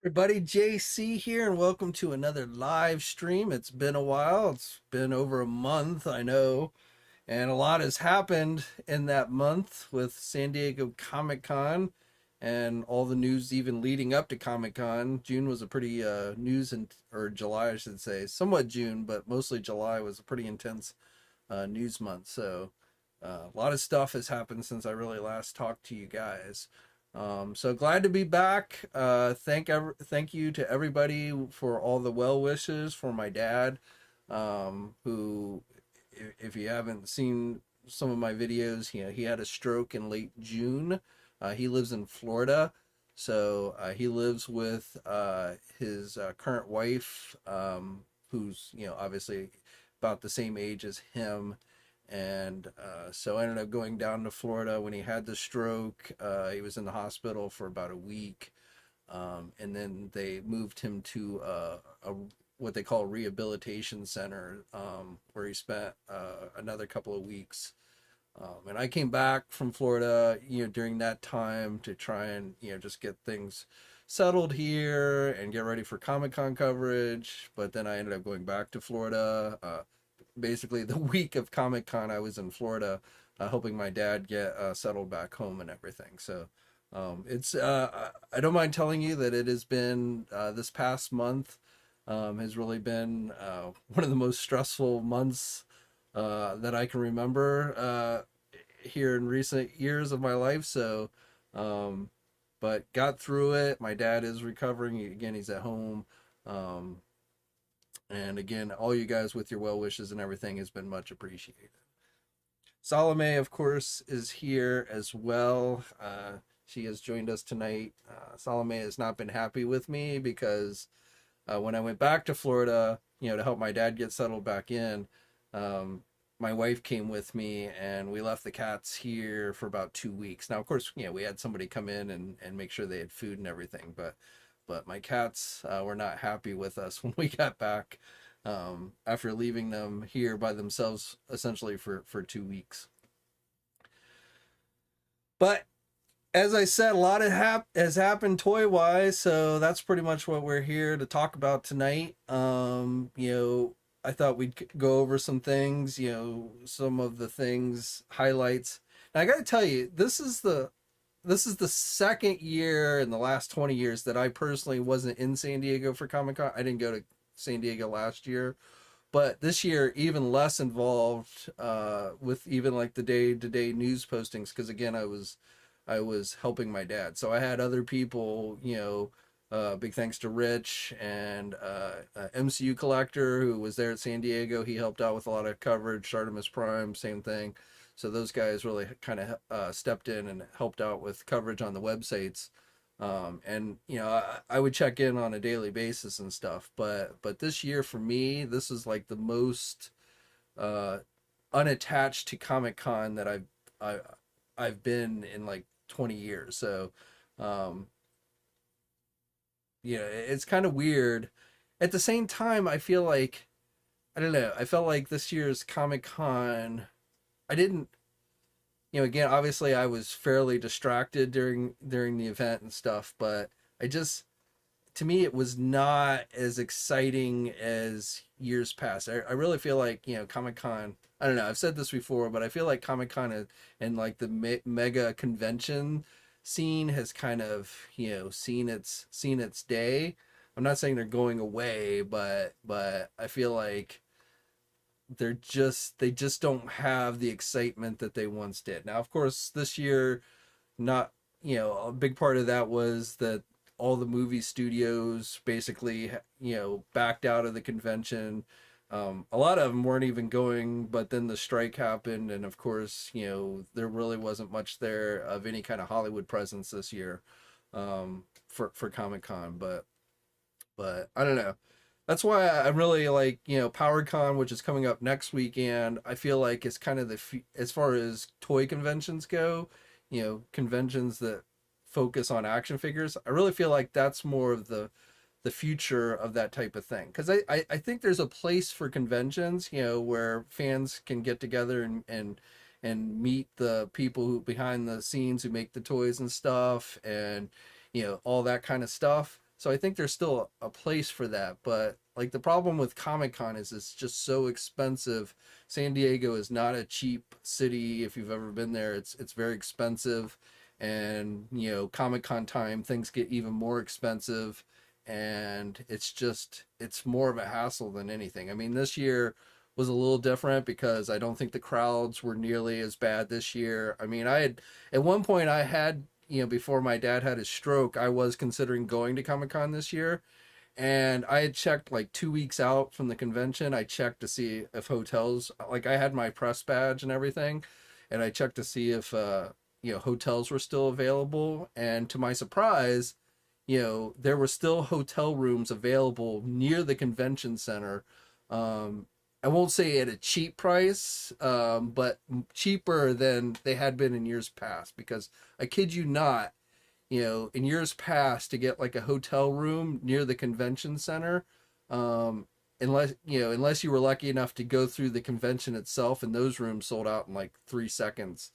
Everybody, JayC here, and welcome to another live stream. It's been a while. It's been over a month, I know, and a lot has happened in that month with San Diego Comic Con and all the news even leading up to Comic Con. June was a pretty news and or July, I should say, somewhat June, but mostly July was a pretty intense news month. So a lot of stuff has happened since I really last talked to you guys. So glad to be back. Thank you to everybody for all the well wishes for my dad, who, if you haven't seen some of my videos, he had a stroke in late June. He lives in Florida, so he lives with his current wife, who's obviously about the same age as him. And so I ended up going down to Florida when he had the stroke. He was in the hospital for about a week. And then they moved him to what they call a rehabilitation center, where he spent another couple of weeks. And I came back from Florida, during that time to try and, just get things settled here and get ready for Comic Con coverage. But then I ended up going back to Florida. Basically the week of Comic Con, I was in Florida, helping my dad get settled back home and everything. So it's I don't mind telling you that it has been this past month has really been one of the most stressful months that I can remember here in recent years of my life. So, but got through it. My dad is recovering. Again, he's at home. Um, and again, all you guys with your well wishes and everything has been much appreciated. Salome, of course, is here as well. She has joined us tonight. Salome has not been happy with me because when I went back to Florida, to help my dad get settled back in, um, my wife came with me and we left the cats here for about 2 weeks. Now, of course, we had somebody come in and make sure they had food and everything, but my cats were not happy with us when we got back, after leaving them here by themselves essentially for 2 weeks. But as I said, a lot has happened toy wise, so that's pretty much what we're here to talk about tonight. I thought we'd go over some things, some of the things highlights. And I got to tell you, this is the second year in the last 20 years that I personally wasn't in San Diego for Comic Con. I didn't go to San Diego last year, but this year even less involved with even like the day-to-day news postings, because again I was helping my dad, so I had other people, big thanks to Rich and MCU Collector, who was there at San Diego. He helped out with a lot of coverage. Artemis Prime, same thing. So those guys really kind of stepped in and helped out with coverage on the websites. And I would check in on a daily basis and stuff. But this year for me, this is like the most uh, unattached to Comic Con that I've been in like 20 years. So um, it's kind of weird. At the same time, I feel like, I don't know. I felt like this year's Comic Con, I didn't, again, obviously I was fairly distracted during the event and stuff, but I just, to me, it was not as exciting as years past. I really feel like, Comic Con, I don't know, I've said this before, but I feel like Comic Con and like the mega convention scene has kind of, seen its day. I'm not saying they're going away, but I feel like they just don't have the excitement that they once did. Now, of course, this year, not, a big part of that was that all the movie studios basically, backed out of the convention. A lot of them weren't even going, but then the strike happened, and of course, there really wasn't much there of any kind of Hollywood presence this year, for Comic Con. But I don't know. That's why I'm really like, PowerCon, which is coming up next weekend. I feel like it's kind of as far as toy conventions go, conventions that focus on action figures. I really feel like that's more of the future of that type of thing. Because I think there's a place for conventions, where fans can get together and meet the people who behind the scenes who make the toys and stuff, and all that kind of stuff. So I think there's still a place for that. But like the problem with Comic Con is it's just so expensive. San Diego is not a cheap city. If you've ever been there, it's very expensive. And you know, Comic Con time, things get even more expensive. And it's more of a hassle than anything. I mean, this year was a little different because I don't think the crowds were nearly as bad this year. I mean, I had at one point I had, you know, before my dad had his stroke, I was considering going to Comic Con this year. And I had checked like 2 weeks out from the convention. I checked to see if hotels, like I had my press badge and everything, and I checked to see if, you know, hotels were still available. And to my surprise, you know, there were still hotel rooms available near the convention center. Um, I won't say at a cheap price, but cheaper than they had been in years past. Because I kid you not, you know, in years past to get like a hotel room near the convention center, um, unless you were lucky enough to go through the convention itself, and those rooms sold out in like 3 seconds.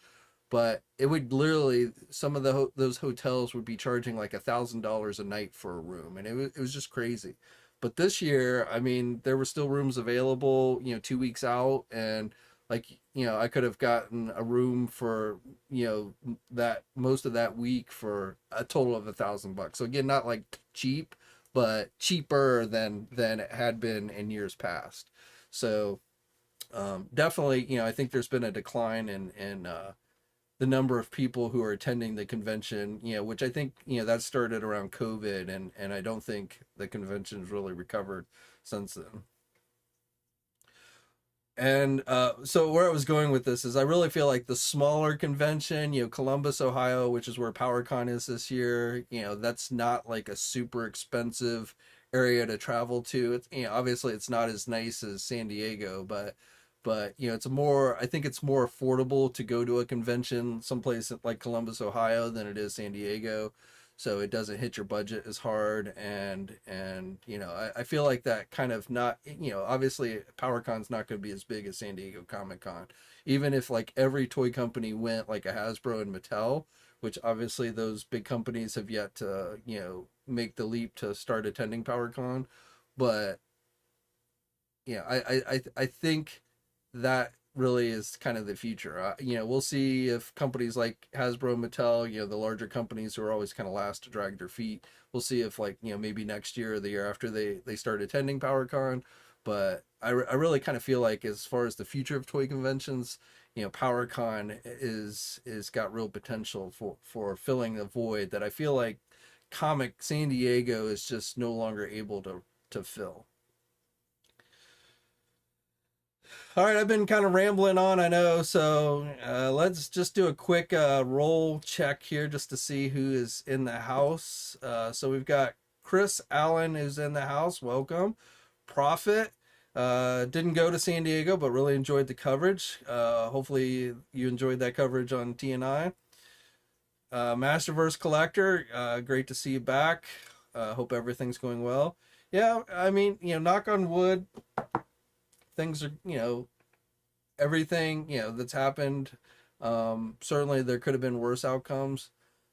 But it would literally some of those hotels would be charging like $1,000 a night for a room, and it was just crazy. But this year, I mean, there were still rooms available, you know, 2 weeks out, and like, you know, I could have gotten a room for, you know, that most of that week for a total of $1,000. So again, not like cheap, but cheaper than it had been in years past. So definitely, you know, I think there's been a decline in the number of people who are attending the convention, you know, which I think, you know, that started around COVID, and I don't think the convention's really recovered since then. And so where I was going with this is I really feel like the smaller convention, you know, Columbus, Ohio, which is where PowerCon is this year, you know, that's not like a super expensive area to travel to. It's, you know, obviously it's not as nice as San Diego, but you know, it's more, I think it's more affordable to go to a convention someplace like Columbus, Ohio than it is San Diego. So it doesn't hit your budget as hard. And you know, I feel like that kind of not, you know, obviously PowerCon's not going to be as big as San Diego Comic Con, even if like every toy company went like a Hasbro and Mattel, which obviously those big companies have yet to, you know, make the leap to start attending PowerCon. But yeah, I think that really is kind of the future. You know, we'll see if companies like Hasbro, Mattel, you know, the larger companies who are always kind of last to drag their feet. We'll see if like, you know, maybe next year or the year after they start attending PowerCon. But I really kind of feel like as far as the future of toy conventions, you know, PowerCon is got real potential for filling the void that I feel like Comic San Diego is just no longer able to fill. All right, I've been kind of rambling on, I know. So let's just do a quick roll check here just to see who is in the house. So we've got Chris Allen who's in the house. Welcome. Prophet didn't go to San Diego, but really enjoyed the coverage. Hopefully you enjoyed that coverage on TNI. Masterverse Collector, great to see you back. Hope everything's going well. Yeah, I mean, you know, knock on wood, things are, you know, everything, you know, that's happened. Certainly there could have been worse outcomes.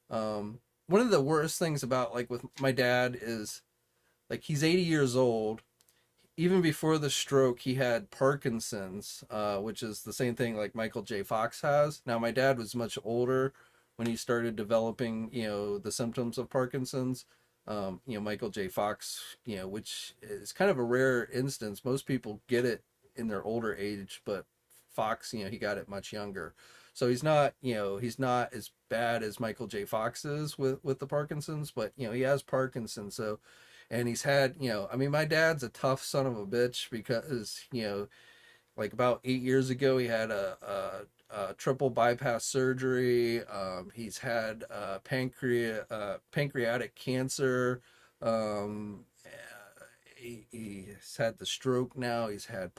One of the worst things about like with my dad is like he's 80 years old. Even before the stroke, he had Parkinson's, which is the same thing like Michael J. Fox has. Now, my dad was much older when he started developing, you know, the symptoms of Parkinson's. You know, Michael J. Fox, you know, which is kind of a rare instance. Most people get it in their older age, but Fox, you know, he got it much younger. So he's not, you know, he's not as bad as Michael J. Fox is with the Parkinson's, but you know, he has Parkinson's. So, and he's had, you know, I mean, my dad's a tough son of a bitch because, you know, like about 8 years ago, he had a triple bypass surgery. He's had pancreatic cancer. He's had the stroke now. He's had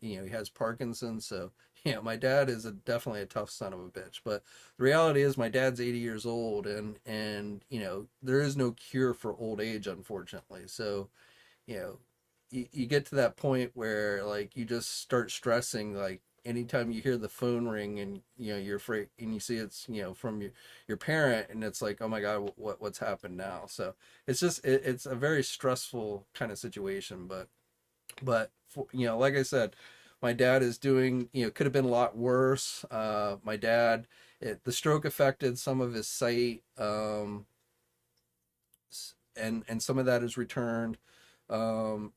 you know, he has Parkinson's. So, yeah, my dad is definitely a tough son of a bitch. But the reality is, my dad's 80 years old, and you know, there is no cure for old age, unfortunately. So, you know, you get to that point where like you just start stressing like anytime you hear the phone ring and you're afraid and you see it's from your parent, and it's like, oh my god, what's happened now? So it's just it's a very stressful kind of situation. But for, like I said, my dad is doing, could have been a lot worse. My dad, the stroke affected some of his sight, and some of that is returned. Um,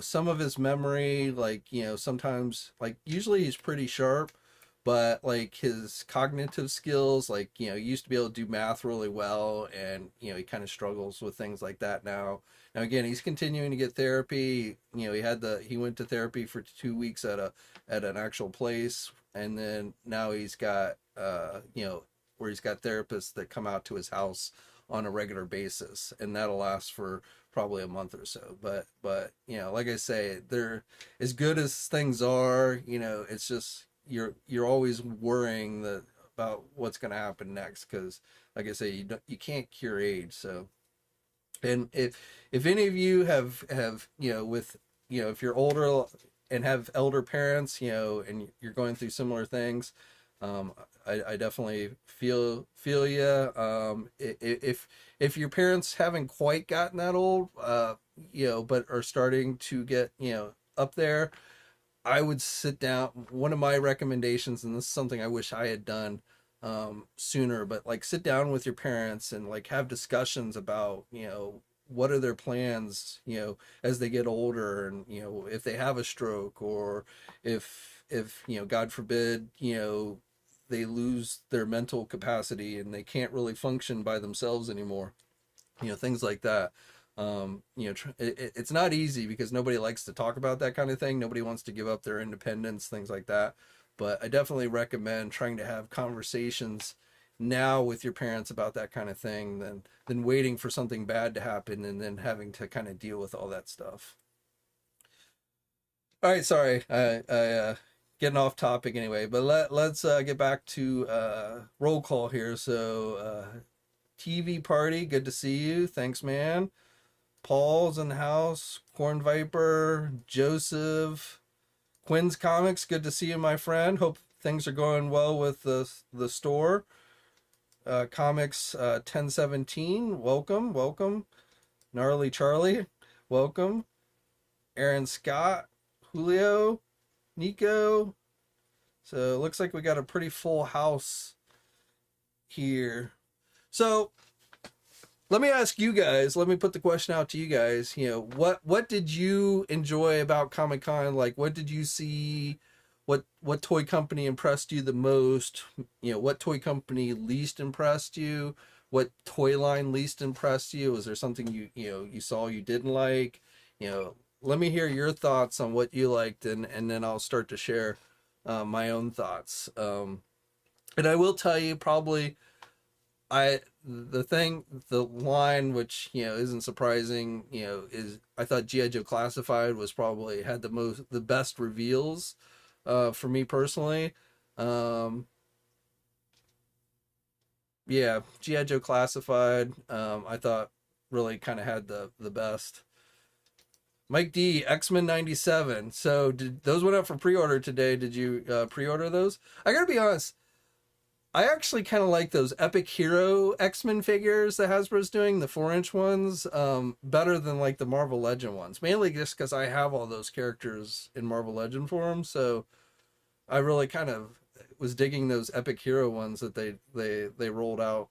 some of his memory, like, sometimes, like, usually he's pretty sharp, but like his cognitive skills, like, he used to be able to do math really well, and, he kind of struggles with things like that now. Now, again, he's continuing to get therapy. He went to therapy for 2 weeks at an actual place. And then now he's got, where he's got therapists that come out to his house on a regular basis, and that'll last for probably a month or so. But like I say, they're as good as things are. It's just you're always worrying about what's going to happen next, because, like I say, you can't cure age. So, and if any of you have with if you're older and have elder parents, and you're going through similar things, I definitely feel you. If your parents haven't quite gotten that old, but are starting to get, up there, I would sit down. One of my recommendations, and this is something I wish I had done sooner, but like, sit down with your parents and like have discussions about, what are their plans, as they get older, and, if they have a stroke, or if God forbid, they lose their mental capacity and they can't really function by themselves anymore, things like that. It's not easy, because nobody likes to talk about that kind of thing. Nobody wants to give up their independence, things like that. But I definitely recommend trying to have conversations now with your parents about that kind of thing, than waiting for something bad to happen and then having to kind of deal with all that stuff. All right, sorry, getting off topic anyway, but let's get back to roll call here. So, TV Party, good to see you. Thanks, man. Paul's in the house. Corn Viper, Joseph, Quinn's Comics, good to see you, my friend. Hope things are going well with the store. Comics 1017, welcome. Gnarly Charlie, welcome. Aaron Scott, Julio, Nico. So it looks like we got a pretty full house here. So let me ask you guys, let me put the question out to you guys, what did you enjoy about Comic-Con? Like, what did you see? What toy company impressed you the most? What toy company least impressed you? What toy line least impressed you? Was there something you saw you didn't like? Let me hear your thoughts on what you liked, and then I'll start to share my own thoughts. And I will tell you, probably, the line, which isn't surprising, is, I thought G.I. Joe Classified was probably had the best reveals for me personally. Yeah, G.I. Joe Classified, I thought really kind of had the best. Mike D, X-Men 97. So those went up for pre-order today. Did you pre-order those? I gotta be honest, I actually kind of like those Epic Hero X-Men figures that Hasbro's doing, the 4-inch ones, better than like the Marvel Legend ones. Mainly just because I have all those characters in Marvel Legend form, so I really kind of was digging those Epic Hero ones that they rolled out.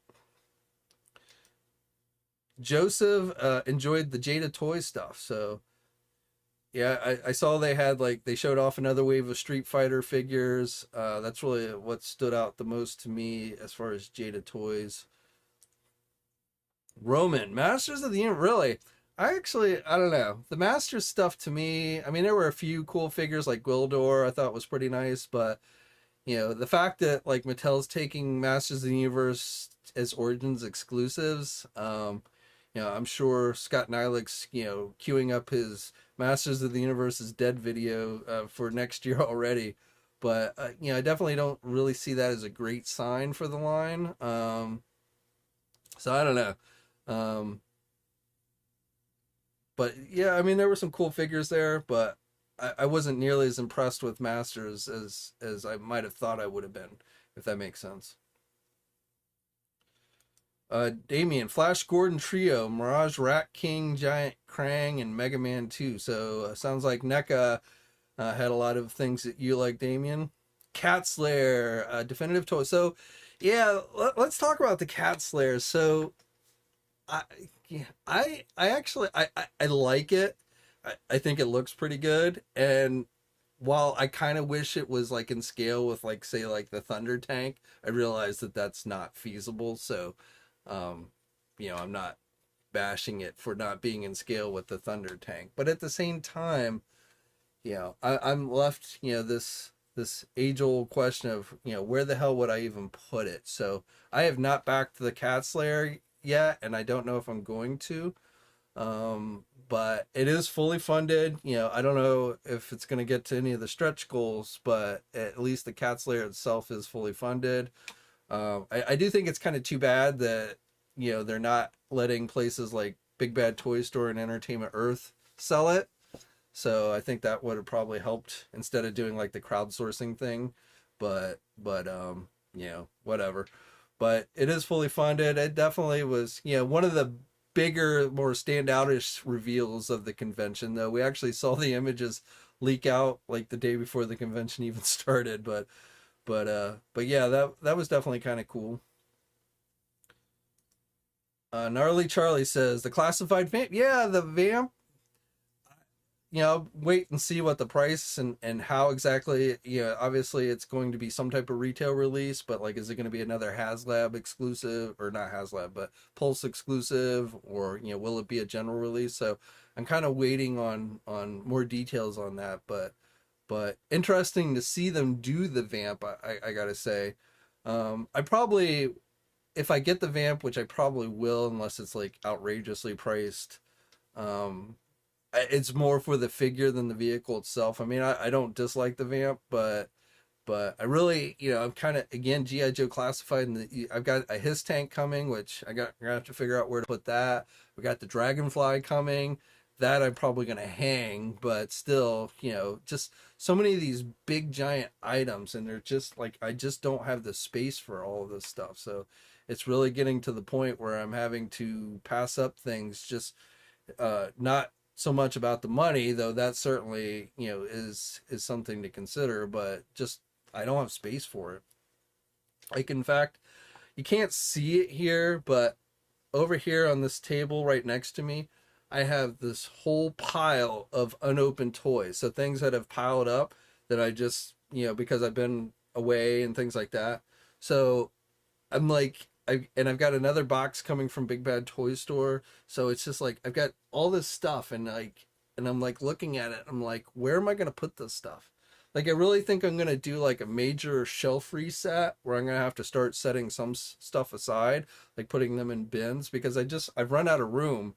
Joseph enjoyed the Jada Toy stuff, so yeah, I saw they showed off another wave of Street Fighter figures. That's really what stood out the most to me as far as Jada toys. Roman, Masters of the Universe, really? I don't know. The Masters stuff, to me, I mean, there were a few cool figures like Gwildor I thought was pretty nice, but the fact that like Mattel's taking Masters of the Universe as Origins exclusives, I'm sure Scott Nilik's, queuing up his Masters of the Universe's Dead video for next year already. But, I definitely don't really see that as a great sign for the line. So I don't know. But yeah, I mean, there were some cool figures there, but I wasn't nearly as impressed with Masters as I might have thought I would have been, if that makes sense. Damien, Flash Gordon Trio, Mirage Rat King, Giant Krang, and Mega Man 2. So sounds like NECA had a lot of things that you like, Damien. Cat Slayer, definitive toy. So yeah, let's talk about the Cat Slayer. So I yeah, I actually I like it. I think it looks pretty good. And while I kind of wish it was like in scale with like say like the Thunder Tank, I realize that that's not feasible. So um, I'm not bashing it for not being in scale with the Thunder Tank. But at the same time, I'm left, this age old question of, where the hell would I even put it? So I have not backed the Cat Slayer yet, and I don't know if I'm going to. But it is fully funded. I don't know if it's going to get to any of the stretch goals, but at least the Cat Slayer itself is fully funded. I do think it's kind of too bad that, they're not letting places like Big Bad Toy Store and Entertainment Earth sell it. So I think that would have probably helped instead of doing like the crowdsourcing thing. But whatever. But it is fully funded. It definitely was, one of the bigger, more standoutish reveals of the convention, though. We actually saw the images leak out like the day before the convention even started. But yeah, that was definitely kind of cool. Gnarly Charlie says the classified vamp. Yeah, the vamp. Wait and see what the price and how exactly. Obviously it's going to be some type of retail release, but like, is it going to be another HasLab exclusive, or not HasLab, but Pulse exclusive, or will it be a general release? So I'm kind of waiting on more details on that, but interesting to see them do the vamp. I gotta say, I probably, if I get the vamp, which I probably will, unless it's like outrageously priced, it's more for the figure than the vehicle itself. I mean, I don't dislike the vamp, but I really, I'm kind of, again, GI Joe classified, and I've got a his tank coming, which I'm gonna have to figure out where to put that. We got the Dragonfly coming, that I'm probably gonna hang, but still, just so many of these big giant items, and they're just like, I just don't have the space for all of this stuff. So it's really getting to the point where I'm having to pass up things, just not so much about the money, though that certainly, is something to consider, but just I don't have space for it. Like, in fact, you can't see it here, but over here on this table right next to me, I have this whole pile of unopened toys. So things that have piled up that I just, because I've been away and things like that. So I'm like, I've got another box coming from Big Bad Toy Store. So it's just like, I've got all this stuff, and I'm like looking at it. I'm like, where am I going to put this stuff? Like, I really think I'm going to do like a major shelf reset where I'm going to have to start setting some stuff aside, like putting them in bins, because I've run out of room,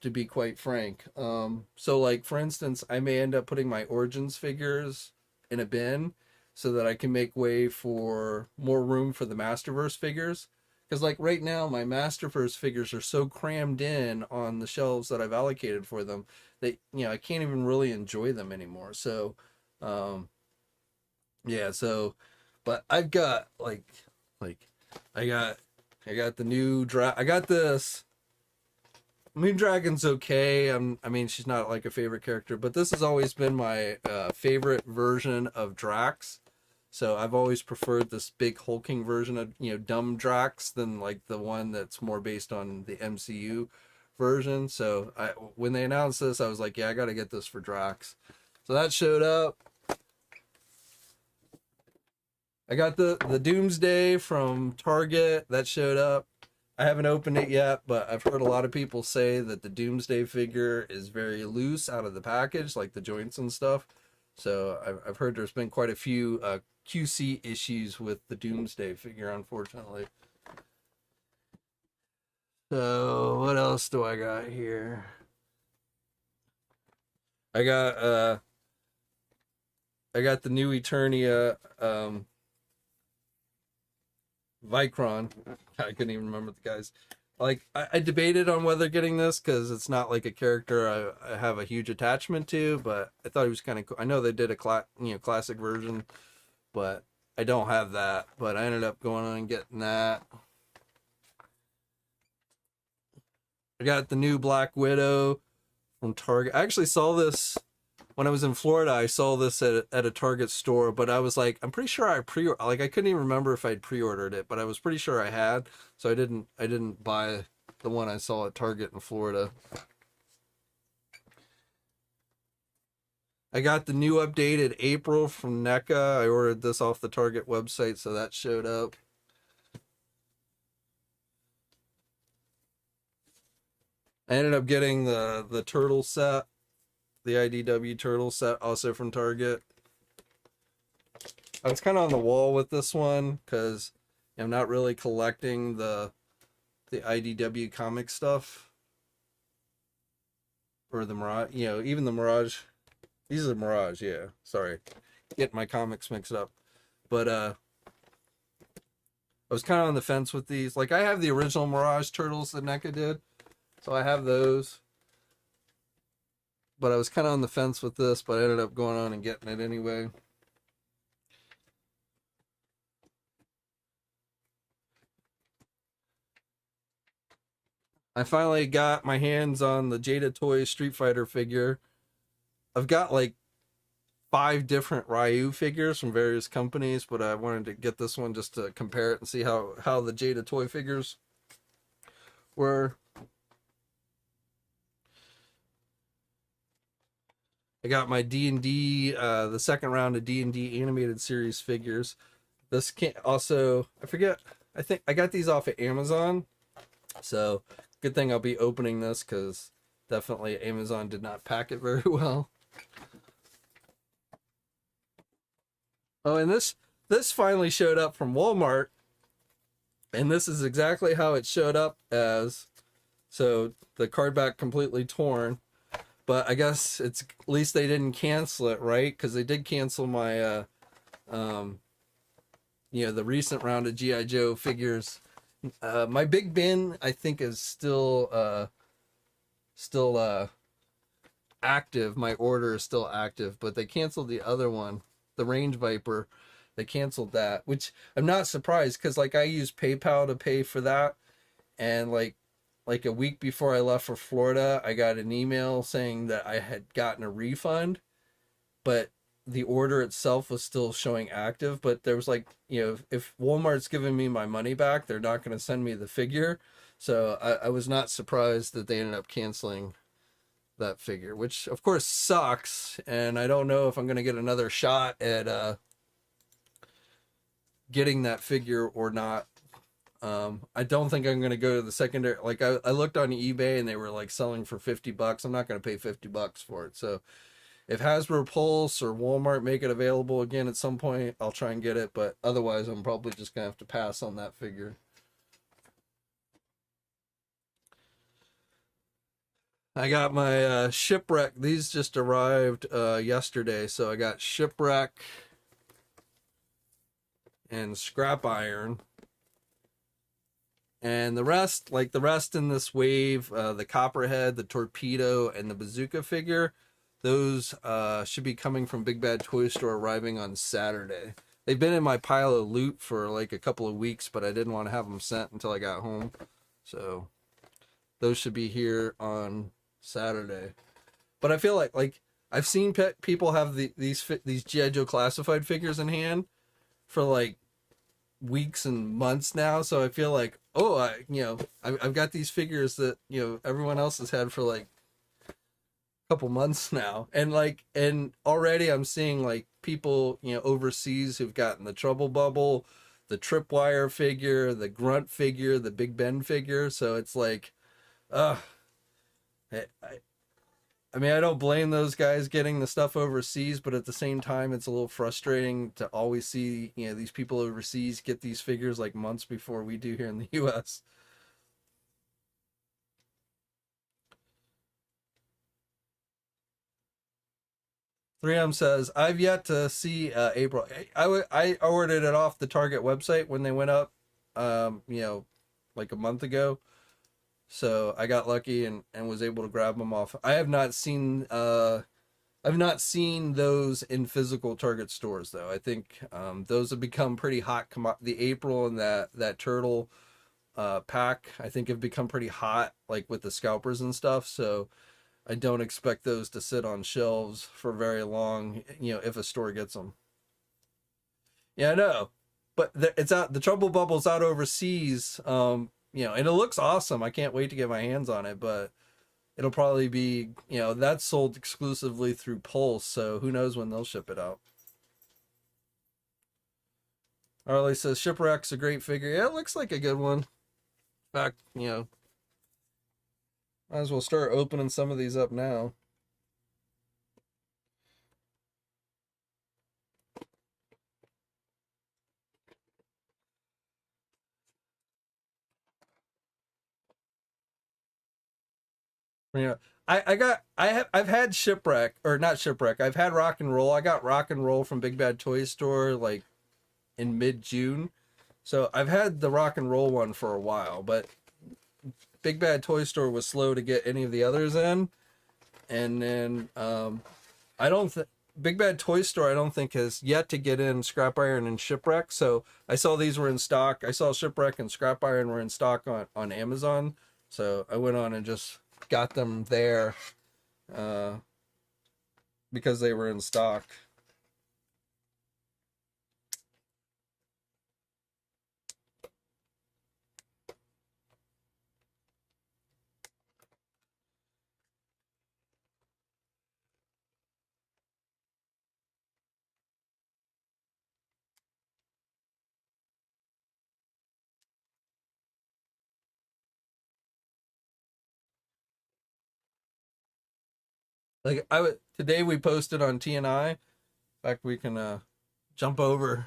to be quite frank. So like, for instance, I may end up putting my Origins figures in a bin so that I can make way for more room for the Masterverse figures. Because like right now, my Masterverse figures are so crammed in on the shelves that I've allocated for them that, I can't even really enjoy them anymore. So, um, yeah, so, but I've got like, I got, I got the new I got this. Moon Dragon's okay. I mean, she's not like a favorite character, but this has always been my favorite version of Drax. So I've always preferred this big hulking version of, dumb Drax than like the one that's more based on the MCU version. So when they announced this, I was like, yeah, I got to get this for Drax. So that showed up. I got the Doomsday from Target. That showed up. I haven't opened it yet, but I've heard a lot of people say that the Doomsday figure is very loose out of the package, like the joints and stuff. So I've heard there's been quite a few QC issues with the Doomsday figure, unfortunately. So what else do I got here? I got the new Eternia Vicron. I couldn't even remember the guys. like I debated on whether getting this because it's not like a character I have a huge attachment to, but I thought he was kind of cool. I know they did a classic version, but I don't have that. But I ended up going on and getting that. I got the new Black Widow from Target. I actually saw this when I was in Florida. I saw this at a Target store, but I was like, I'm pretty sure I I couldn't even remember if I'd pre-ordered it, but I was pretty sure I had, so I didn't buy the one I saw at Target in Florida. I got the new updated April from NECA. I ordered this off the Target website, so that showed up. I ended up getting the turtle set, the IDW turtle set, also from Target. I was kind of on the wall with this one because I'm not really collecting the IDW comic stuff or the Mirage. Even the Mirage. These are the Mirage, yeah. Sorry, getting my comics mixed up. But I was kind of on the fence with these. Like I have the original Mirage turtles that NECA did. So I have those, but I was kind of on the fence with this, but I ended up going on and getting it anyway. I finally got my hands on the Jada Toys Street Fighter figure. I've got like 5 different Ryu figures from various companies, but I wanted to get this one just to compare it and see how the Jada Toy figures were. I got my D&D, the second round of D&D animated series figures. This can't also, I think I got these off of Amazon. So good thing I'll be opening this because definitely Amazon did not pack it very well. Oh, and this finally showed up from Walmart. And this is exactly how it showed up as. So the card back completely torn. But I guess it's at least they didn't cancel it, right? Because they did cancel my, the recent round of G.I. Joe figures. My big bin, I think, is still active. My order is still active, but they canceled the other one, the Range Viper. They canceled that, which I'm not surprised because, like, I use PayPal to pay for that, and like a week before I left for Florida, I got an email saying that I had gotten a refund, but the order itself was still showing active. But there was like, if Walmart's giving me my money back, they're not going to send me the figure. So I was not surprised that they ended up canceling that figure, which of course sucks. And I don't know if I'm going to get another shot at getting that figure or not. I don't think I'm going to go to the secondary. Like I looked on eBay and they were like selling for $50. I'm not going to pay $50 for it. So if Hasbro Pulse or Walmart make it available again at some point, I'll try and get it. But otherwise, I'm probably just going to have to pass on that figure. I got my Shipwreck. These just arrived yesterday. So I got Shipwreck and Scrap Iron. And the rest in this wave, the Copperhead, the Torpedo, and the Bazooka figure, those should be coming from Big Bad Toy Store, arriving on Saturday. They've been in my pile of loot for like a couple of weeks, but I didn't want to have them sent until I got home. So those should be here on Saturday. But I feel like I've seen people have these G.I. Joe classified figures in hand for like weeks and months now, so I feel like, I've got these figures that everyone else has had for like a couple months now, and already I'm seeing like people overseas who've gotten the Trouble Bubble, the Tripwire figure, the Grunt figure, the Big Ben figure. So it's like, I mean, I don't blame those guys getting the stuff overseas, but at the same time, it's a little frustrating to always see, these people overseas get these figures like months before we do here in the U.S. 3M says, I've yet to see April. I ordered it off the Target website when they went up, like a month ago. So I got lucky and was able to grab them off. I've not seen those in physical Target stores though. I think those have become pretty hot. The April and that turtle pack, I think, have become pretty hot, like with the scalpers and stuff. So I don't expect those to sit on shelves for very long. If a store gets them. Yeah, I know, but it's out. The Trouble Bubble's out overseas. And it looks awesome. I can't wait to get my hands on it, but it'll probably be, that's sold exclusively through Pulse, so who knows when they'll ship it out. Arlie says Shipwreck's a great figure. Yeah, it looks like a good one. In fact, might as well start opening some of these up now. Yeah. I've had Shipwreck, or not Shipwreck. I've had Rock and Roll. I got Rock and Roll from Big Bad Toy Store like in mid-June. So I've had the Rock and Roll one for a while, but Big Bad Toy Store was slow to get any of the others in. And then I don't think Big Bad Toy Store, I don't think, has yet to get in Scrap Iron and Shipwreck. So I saw these were in stock. I saw Shipwreck and Scrap Iron were in stock on Amazon. So I went on and just got them there because they were in stock. Like today we posted on TNI. In fact, we can jump over.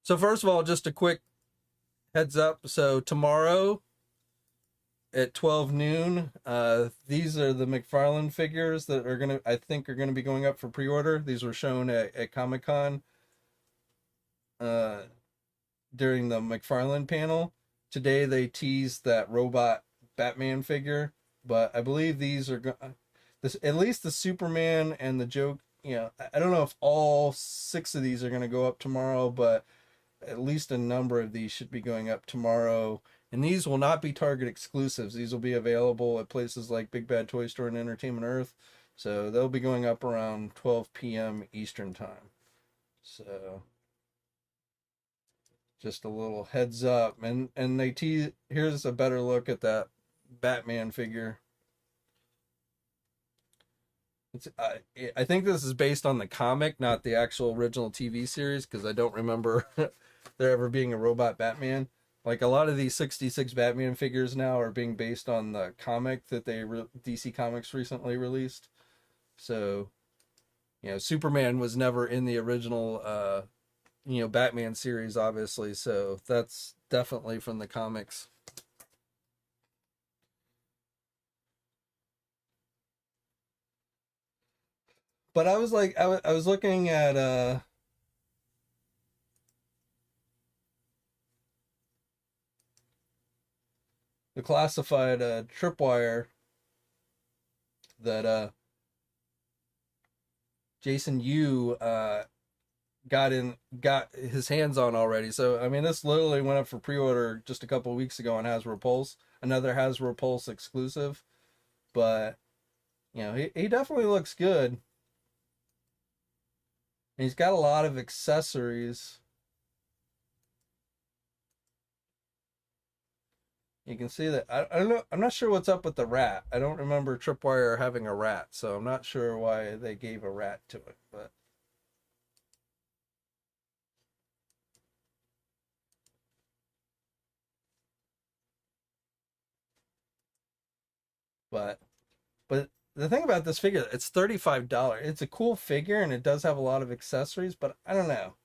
So first of all, just a quick heads up. So tomorrow at 12 noon, these are the McFarlane figures that I think are gonna be going up for pre-order. These were shown at Comic-Con during the McFarlane panel. Today they teased that robot Batman figure, but I believe these are this, at least the Superman and the Joke. I don't know if all 6 of these are going to go up tomorrow, but at least a number of these should be going up tomorrow. And these will not be Target exclusives. These will be available at places like Big Bad Toy Store and Entertainment Earth. So they'll be going up around 12 p.m. Eastern time. So just a little heads up. And they tease, here's a better look at that Batman figure. I think this is based on the comic, not the actual original TV series, because I don't remember there ever being a robot Batman. Like a lot of these 66 Batman figures now are being based on the comic that DC Comics recently released. So, Superman was never in the original, Batman series, obviously. So that's definitely from the comics. But I was like, I was looking at the classified tripwire that Jason Yu got his hands on already. So I mean, this literally went up for pre-order just a couple of weeks ago on Hasbro Pulse, another Hasbro Pulse exclusive. But he definitely looks good. And he's got a lot of accessories. You can see that. I don't know. I'm not sure what's up with the rat. I don't remember Tripwire having a rat, so I'm not sure why they gave a rat to it. But the thing about this figure, it's $35. It's a cool figure and it does have a lot of accessories, but I don't know.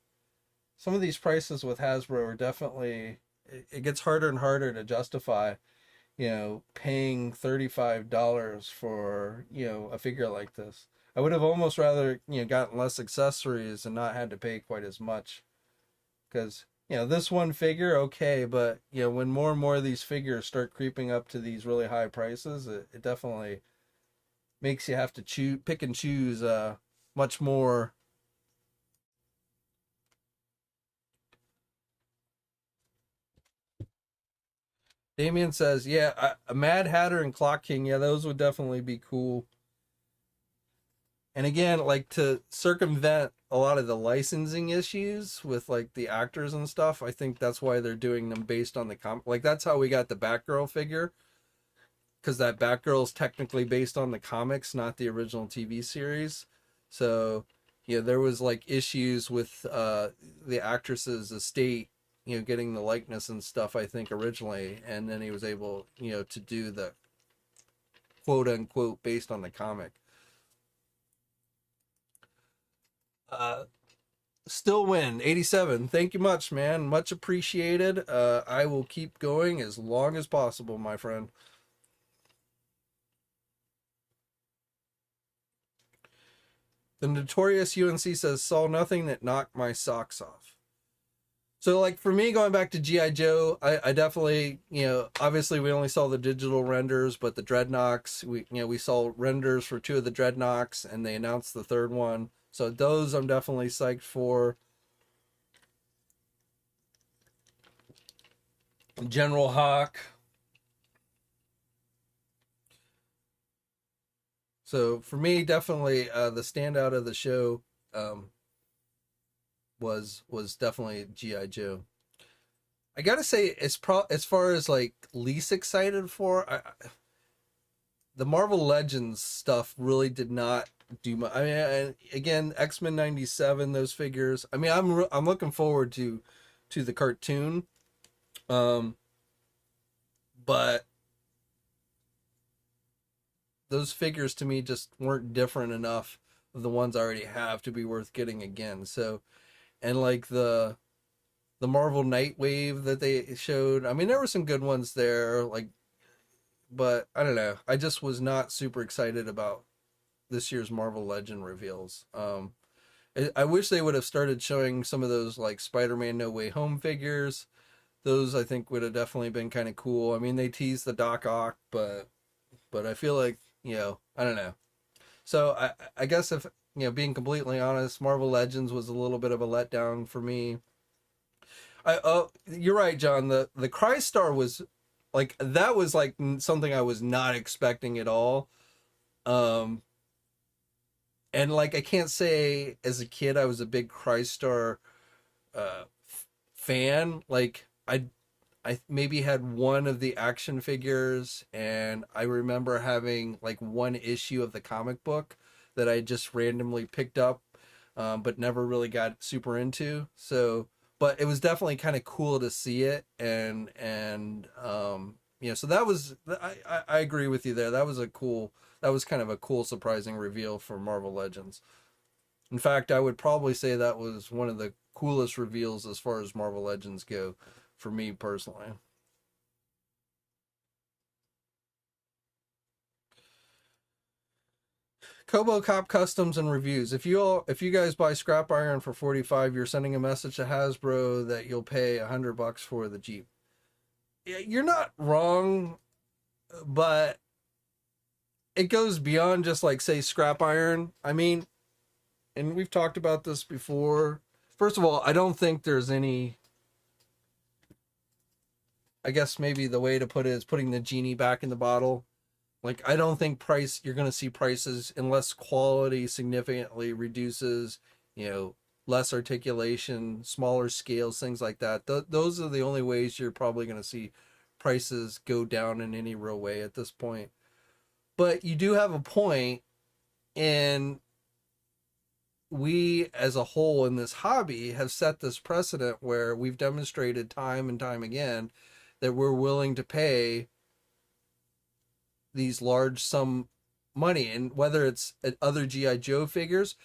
Some of these prices with Hasbro are definitely, it gets harder and harder to justify, paying $35 for, a figure like this. I would have almost rather, gotten less accessories and not had to pay quite as much, because this one figure, okay, but when more and more of these figures start creeping up to these really high prices, it definitely makes you have to pick and choose much more. Damien says, yeah, a Mad Hatter and Clock King, yeah, those would definitely be cool. And again, like to circumvent a lot of the licensing issues with like the actors and stuff, I think that's why they're doing them based on the like that's how we got the Batgirl figure, because that Batgirl's technically based on the comics, not the original TV series. So, there was like issues with the actress's estate, getting the likeness and stuff, I think originally, and then he was able, to do the quote unquote based on the comic. Uh, Still win 87. Thank you much, man. Much appreciated. I will keep going as long as possible, my friend. The notorious UNC says, saw nothing that knocked my socks off. So, like, for me, going back to G.I. Joe, I definitely, obviously we only saw the digital renders, but the Dreadnoks, we saw renders for 2 of the Dreadnoks, and they announced the 3rd one. So those I'm definitely psyched for. General Hawk. So for me, definitely the standout of the show was definitely G.I. Joe. I gotta say, as far as like least excited for, the Marvel Legends stuff really did not do much. I mean, again, X-Men '97, those figures. I mean, I'm looking forward to the cartoon, but those figures to me just weren't different enough of the ones I already have to be worth getting again. So, and like the Marvel Nightwave that they showed, I mean, there were some good ones there, like, but I don't know. I just was not super excited about this year's Marvel Legend reveals. I wish they would have started showing some of those like Spider-Man No Way Home figures. Those I think would have definitely been kind of cool. I mean, they teased the Doc Ock, but I feel like, I don't know. So I guess if, being completely honest, Marvel Legends was a little bit of a letdown for me. You're right, John. The Crystar was like, that was like something I was not expecting at all. Um, and like I can't say as a kid I was a big Crystar fan. Like I maybe had one of the action figures, and I remember having like one issue of the comic book that I just randomly picked up, but never really got super into. So, but it was definitely kind of cool to see it, and so that was I agree with you there. That was kind of a cool, surprising reveal for Marvel Legends. In fact, I would probably say that was one of the coolest reveals as far as Marvel Legends go for me personally. Kobo Cop Customs and Reviews. If you guys buy scrap iron for 45, you're sending a message to Hasbro that you'll pay $100 for the Jeep. Yeah, you're not wrong, but it goes beyond just like say scrap iron. I mean, and we've talked about this before. First of all, I don't think there's any, I guess maybe the way to put it is putting the genie back in the bottle. Like, I don't think you're going to see prices unless quality significantly reduces, less articulation, smaller scales, things like that. Those are the only ways you're probably going to see prices go down in any real way at this point. But you do have a point, and we as a whole in this hobby have set this precedent where we've demonstrated time and time again that we're willing to pay these large sum money, and whether it's at other GI Joe figures.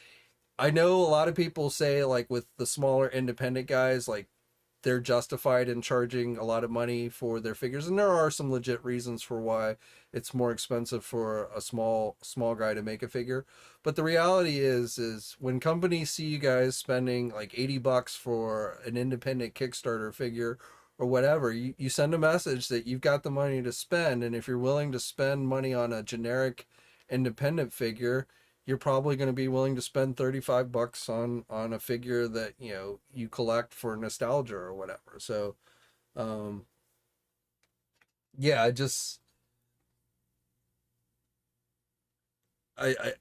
I know a lot of people say like with the smaller independent guys like they're justified in charging a lot of money for their figures, and there are some legit reasons for why it's more expensive for a small guy to make a figure. But the reality is when companies see you guys spending like $80 for an independent Kickstarter figure or whatever, you send a message that you've got the money to spend, and if you're willing to spend money on a generic independent figure, you're probably going to be willing to spend $35 on a figure that you collect for nostalgia or whatever. So um yeah, I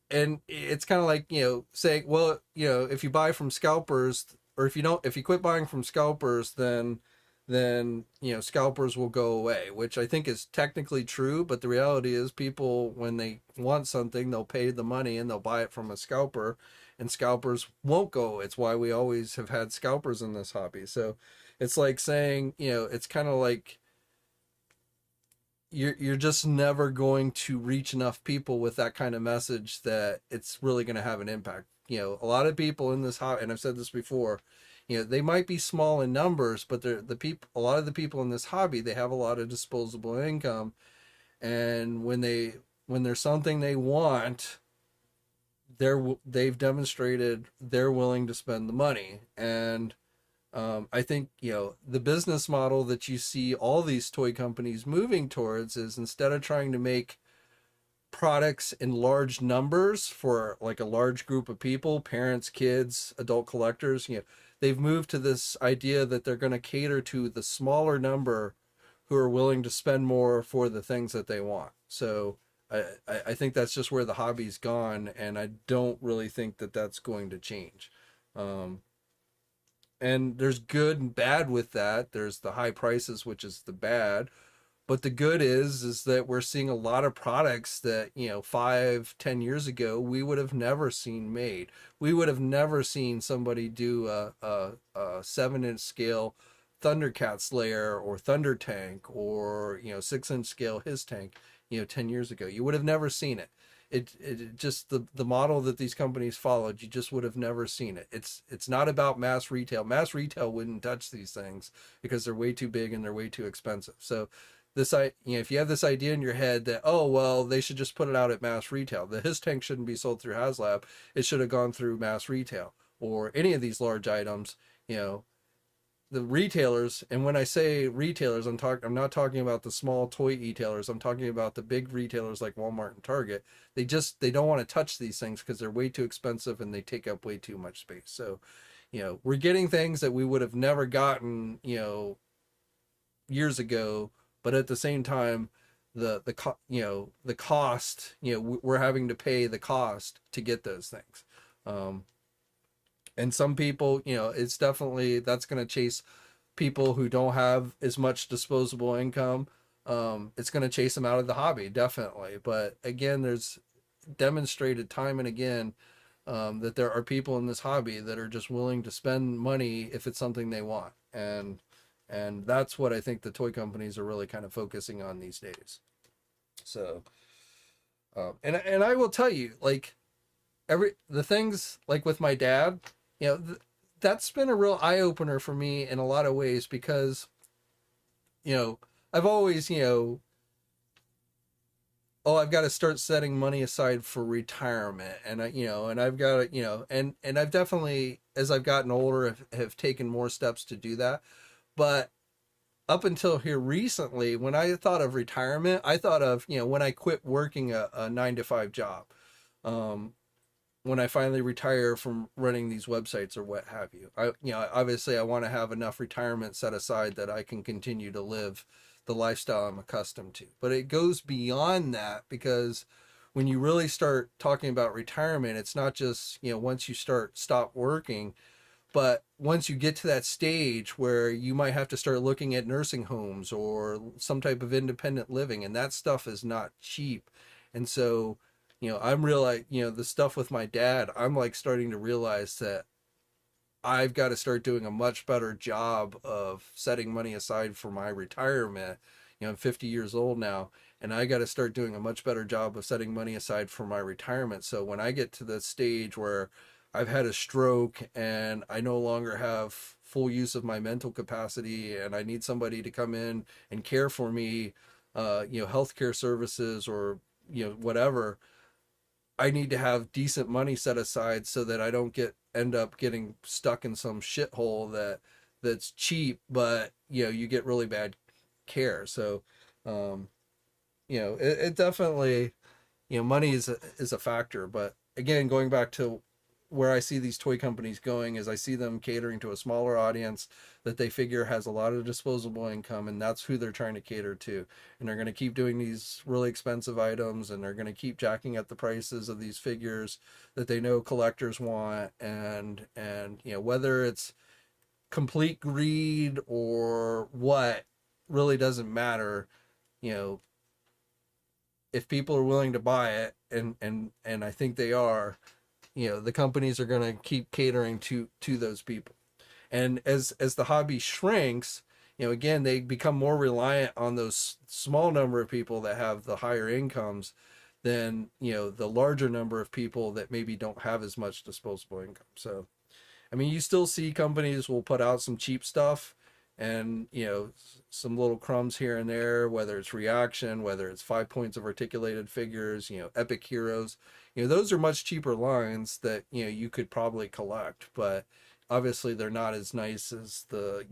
and it's kind of like, saying, well, if you buy from scalpers, or if you quit buying from scalpers, then scalpers will go away, which I think is technically true. But the reality is, people, when they want something, they'll pay the money and they'll buy it from a scalper, and scalpers won't go. It's why we always have had scalpers in this hobby. So it's like saying, it's kind of like you're just never going to reach enough people with that kind of message that it's really going to have an impact. A lot of people in this hobby, and I've said this before, they might be small in numbers, but they're the people. A lot of the people in this hobby, they have a lot of disposable income, and when there's something they want, they've demonstrated they're willing to spend the money. And I think, the business model that you see all these toy companies moving towards is, instead of trying to make products in large numbers for like a large group of people, parents, kids, adult collectors, they've moved to this idea that they're going to cater to the smaller number who are willing to spend more for the things that they want. So I think that's just where the hobby's gone, and I don't really think that that's going to change. Um, and there's good and bad with that. There's the high prices, which is the bad, but the good is that we're seeing a lot of products that 5-10 years ago we would have never seen made. We would have never seen somebody do a 7-inch scale Thundercat Slayer or Thunder Tank, or 6-inch scale his tank 10 years ago. You would have never seen it. It just, the model that these companies followed, you just would have never seen it. It's not about mass retail. Mass retail wouldn't touch these things because they're way too big and they're way too expensive. So if you have this idea in your head that, oh well, they should just put it out at mass retail, the his tank shouldn't be sold through HasLab, it should have gone through mass retail, or any of these large items, the retailers. And when I say retailers, I'm not talking about the small toy e-tailers. I'm talking about the big retailers like Walmart and Target. They don't want to touch these things because they're way too expensive and they take up way too much space. So we're getting things that we would have never gotten years ago, but at the same time, the cost, we're having to pay the cost to get those things. And some people, it's definitely, that's going to chase people who don't have as much disposable income. It's going to chase them out of the hobby, definitely. But again, there's demonstrated time and again that there are people in this hobby that are just willing to spend money if it's something they want. And that's what I think the toy companies are really kind of focusing on these days. So, and I will tell you, like, the things like with my dad, that's been a real eye opener for me in a lot of ways, because I've always, oh, I've got to start setting money aside for retirement, and and I've got to, and I've definitely, as I've gotten older, have taken more steps to do that. But up until here recently, when I thought of retirement, I thought of, when I quit working a 9-to-5 job. When I finally retire from running these websites or what have you. Obviously I want to have enough retirement set aside that I can continue to live the lifestyle I'm accustomed to. But it goes beyond that, because when you really start talking about retirement, it's not just, once you stop working, but once you get to that stage where you might have to start looking at nursing homes or some type of independent living, and that stuff is not cheap. And so, I'm the stuff with my dad, I'm like starting to realize that I've got to start doing a much better job of setting money aside for my retirement. I'm 50 years old now, and I got to start doing a much better job of setting money aside for my retirement. So when I get to the stage where I've had a stroke and I no longer have full use of my mental capacity and I need somebody to come in and care for me, healthcare services or, whatever, I need to have decent money set aside so that I don't end up getting stuck in some shithole that's cheap, but you get really bad care. So, um, it definitely, money is a factor. But again, going back to where I see these toy companies going is I see them catering to a smaller audience that they figure has a lot of disposable income, and that's who they're trying to cater to. And they're going to keep doing these really expensive items, and they're going to keep jacking up the prices of these figures that they know collectors want. And whether it's complete greed or what really doesn't matter. You know, if people are willing to buy it, and I think they are, the companies are going to keep catering to those people. And as the hobby shrinks, again, they become more reliant on those small number of people that have the higher incomes than, the larger number of people that maybe don't have as much disposable income. So, I mean, you still see companies will put out some cheap stuff and, some little crumbs here and there, whether it's reaction, whether it's 5 points of articulated figures, epic heroes, those are much cheaper lines that, you could probably collect, but obviously they're not as nice as the,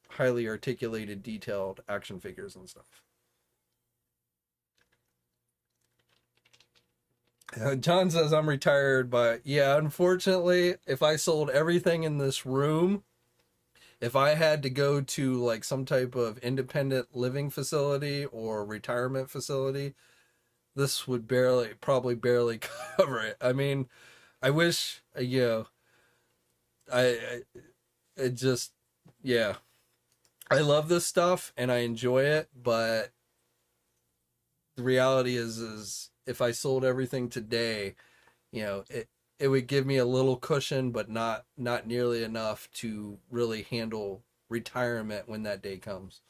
highly articulated, detailed action figures and stuff. John says I'm retired, but yeah, unfortunately, if I sold everything in this room, if I had to go to like some type of independent living facility or retirement facility, this would probably barely cover it. I mean, I wish, I it just, yeah, I love this stuff and I enjoy it, but the reality is if I sold everything today, it would give me a little cushion, but not nearly enough to really handle retirement when that day comes.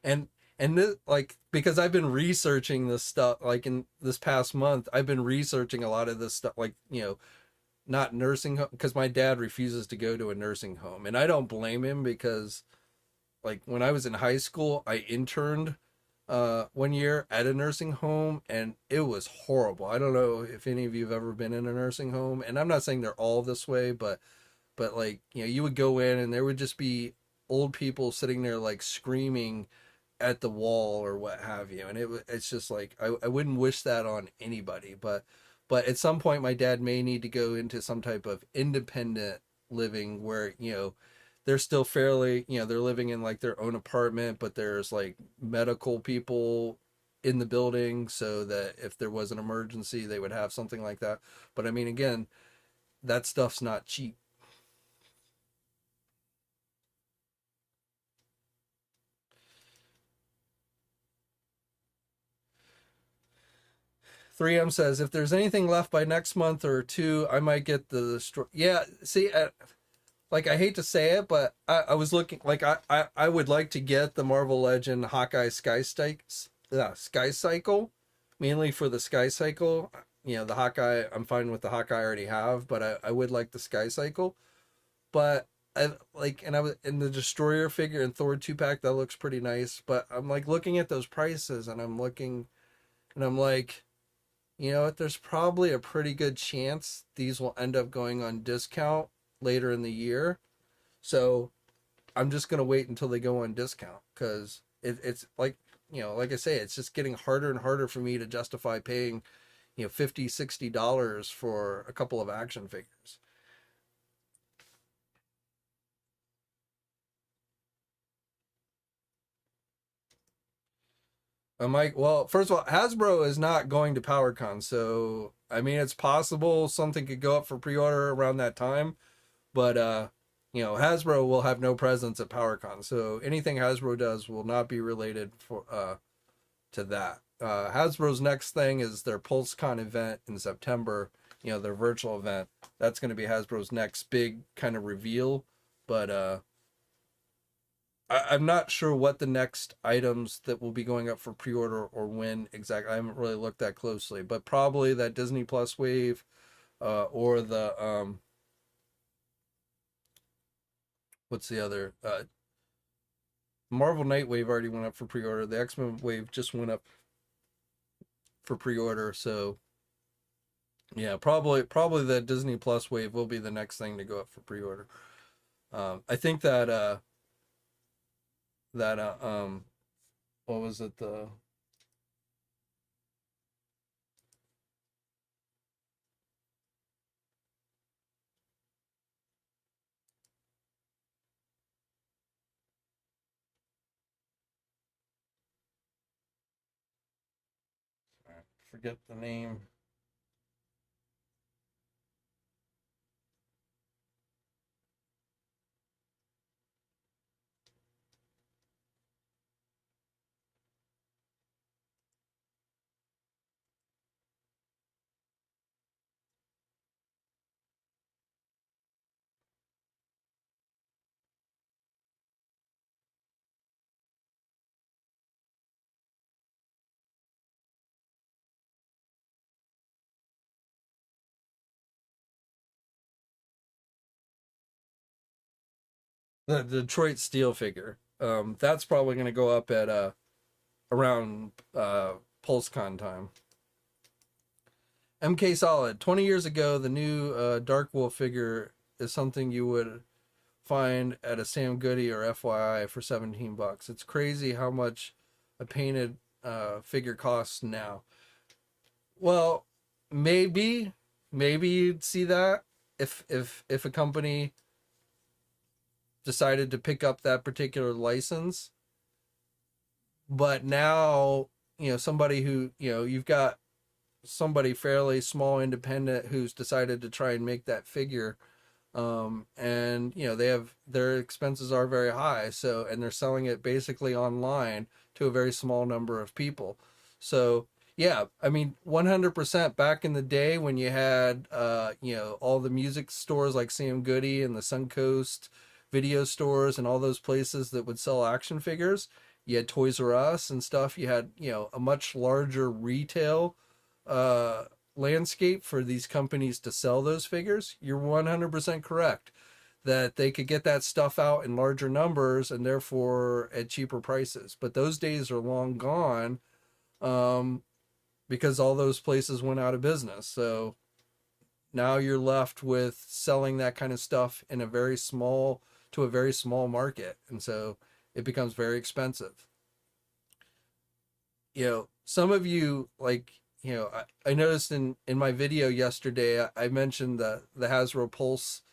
And this, like, because I've been researching this stuff, like in this past month, I've been researching a lot of this stuff, like, not nursing home, because my dad refuses to go to a nursing home, and I don't blame him because, like, when I was in high school, I interned 1 year at a nursing home and it was horrible. I don't know if any of you have ever been in a nursing home, and I'm not saying they're all this way, but like, you would go in and there would just be old people sitting there like screaming at the wall or what have you, and it's just like I wouldn't wish that on anybody, but at some point my dad may need to go into some type of independent living where, they're still fairly, they're living in like their own apartment, but there's like medical people in the building so that if there was an emergency, they would have something like that. But I mean, again, that stuff's not cheap. 3M says, if there's anything left by next month or two, I might get the store. Yeah, see, like, I hate to say it, but I was looking, like, I would like to get the Marvel Legend Hawkeye Sky Cycle, mainly for the Sky Cycle. The Hawkeye, I'm fine with the Hawkeye I already have, but I would like the Sky Cycle. But I like, and I was in the Destroyer figure and Thor 2-pack, that looks pretty nice. But I'm like looking at those prices and I'm looking and I'm like, what, there's probably a pretty good chance these will end up going on discount later in the year. So I'm just going to wait until they go on discount because it's like, like I say, it's just getting harder and harder for me to justify paying, $50-$60 for a couple of action figures. I'm like, well, first of all, Hasbro is not going to PowerCon, so I mean, it's possible something could go up for pre-order around that time, but Hasbro will have no presence at PowerCon, so anything Hasbro does will not be related to that. Hasbro's next thing is their PulseCon event in September, their virtual event. That's going to be Hasbro's next big kind of reveal, but I'm not sure what the next items that will be going up for pre-order or when exactly. I haven't really looked that closely, but probably that Disney Plus wave, or the what's the other? Marvel Nightwave already went up for pre-order. The X-Men Wave just went up for pre-order. So yeah, probably the Disney Plus wave will be the next thing to go up for pre-order. I think that what was it, the I forget the name. The Detroit Steel figure. That's probably going to go up at around PulseCon time. MK Solid. 20 years ago, the new Dark Wolf figure is something you would find at a Sam Goody or FYI for $17. It's crazy how much a painted figure costs now. Well, maybe you'd see that if a company decided to pick up that particular license. But now, somebody who, you've got somebody fairly small independent who's decided to try and make that figure. And they have, their expenses are very high. So, and they're selling it basically online to a very small number of people. So yeah, I mean, 100% back in the day when you had, all the music stores like Sam Goody and the Suncoast video stores and all those places that would sell action figures. You had Toys R Us and stuff. You had, a much larger retail landscape for these companies to sell those figures. You're 100% correct that they could get that stuff out in larger numbers and therefore at cheaper prices. But those days are long gone, because all those places went out of business. So now you're left with selling that kind of stuff in a very small market. And so it becomes very expensive. Some of you, like, I noticed in my video yesterday, I mentioned the Hasbro Pulse,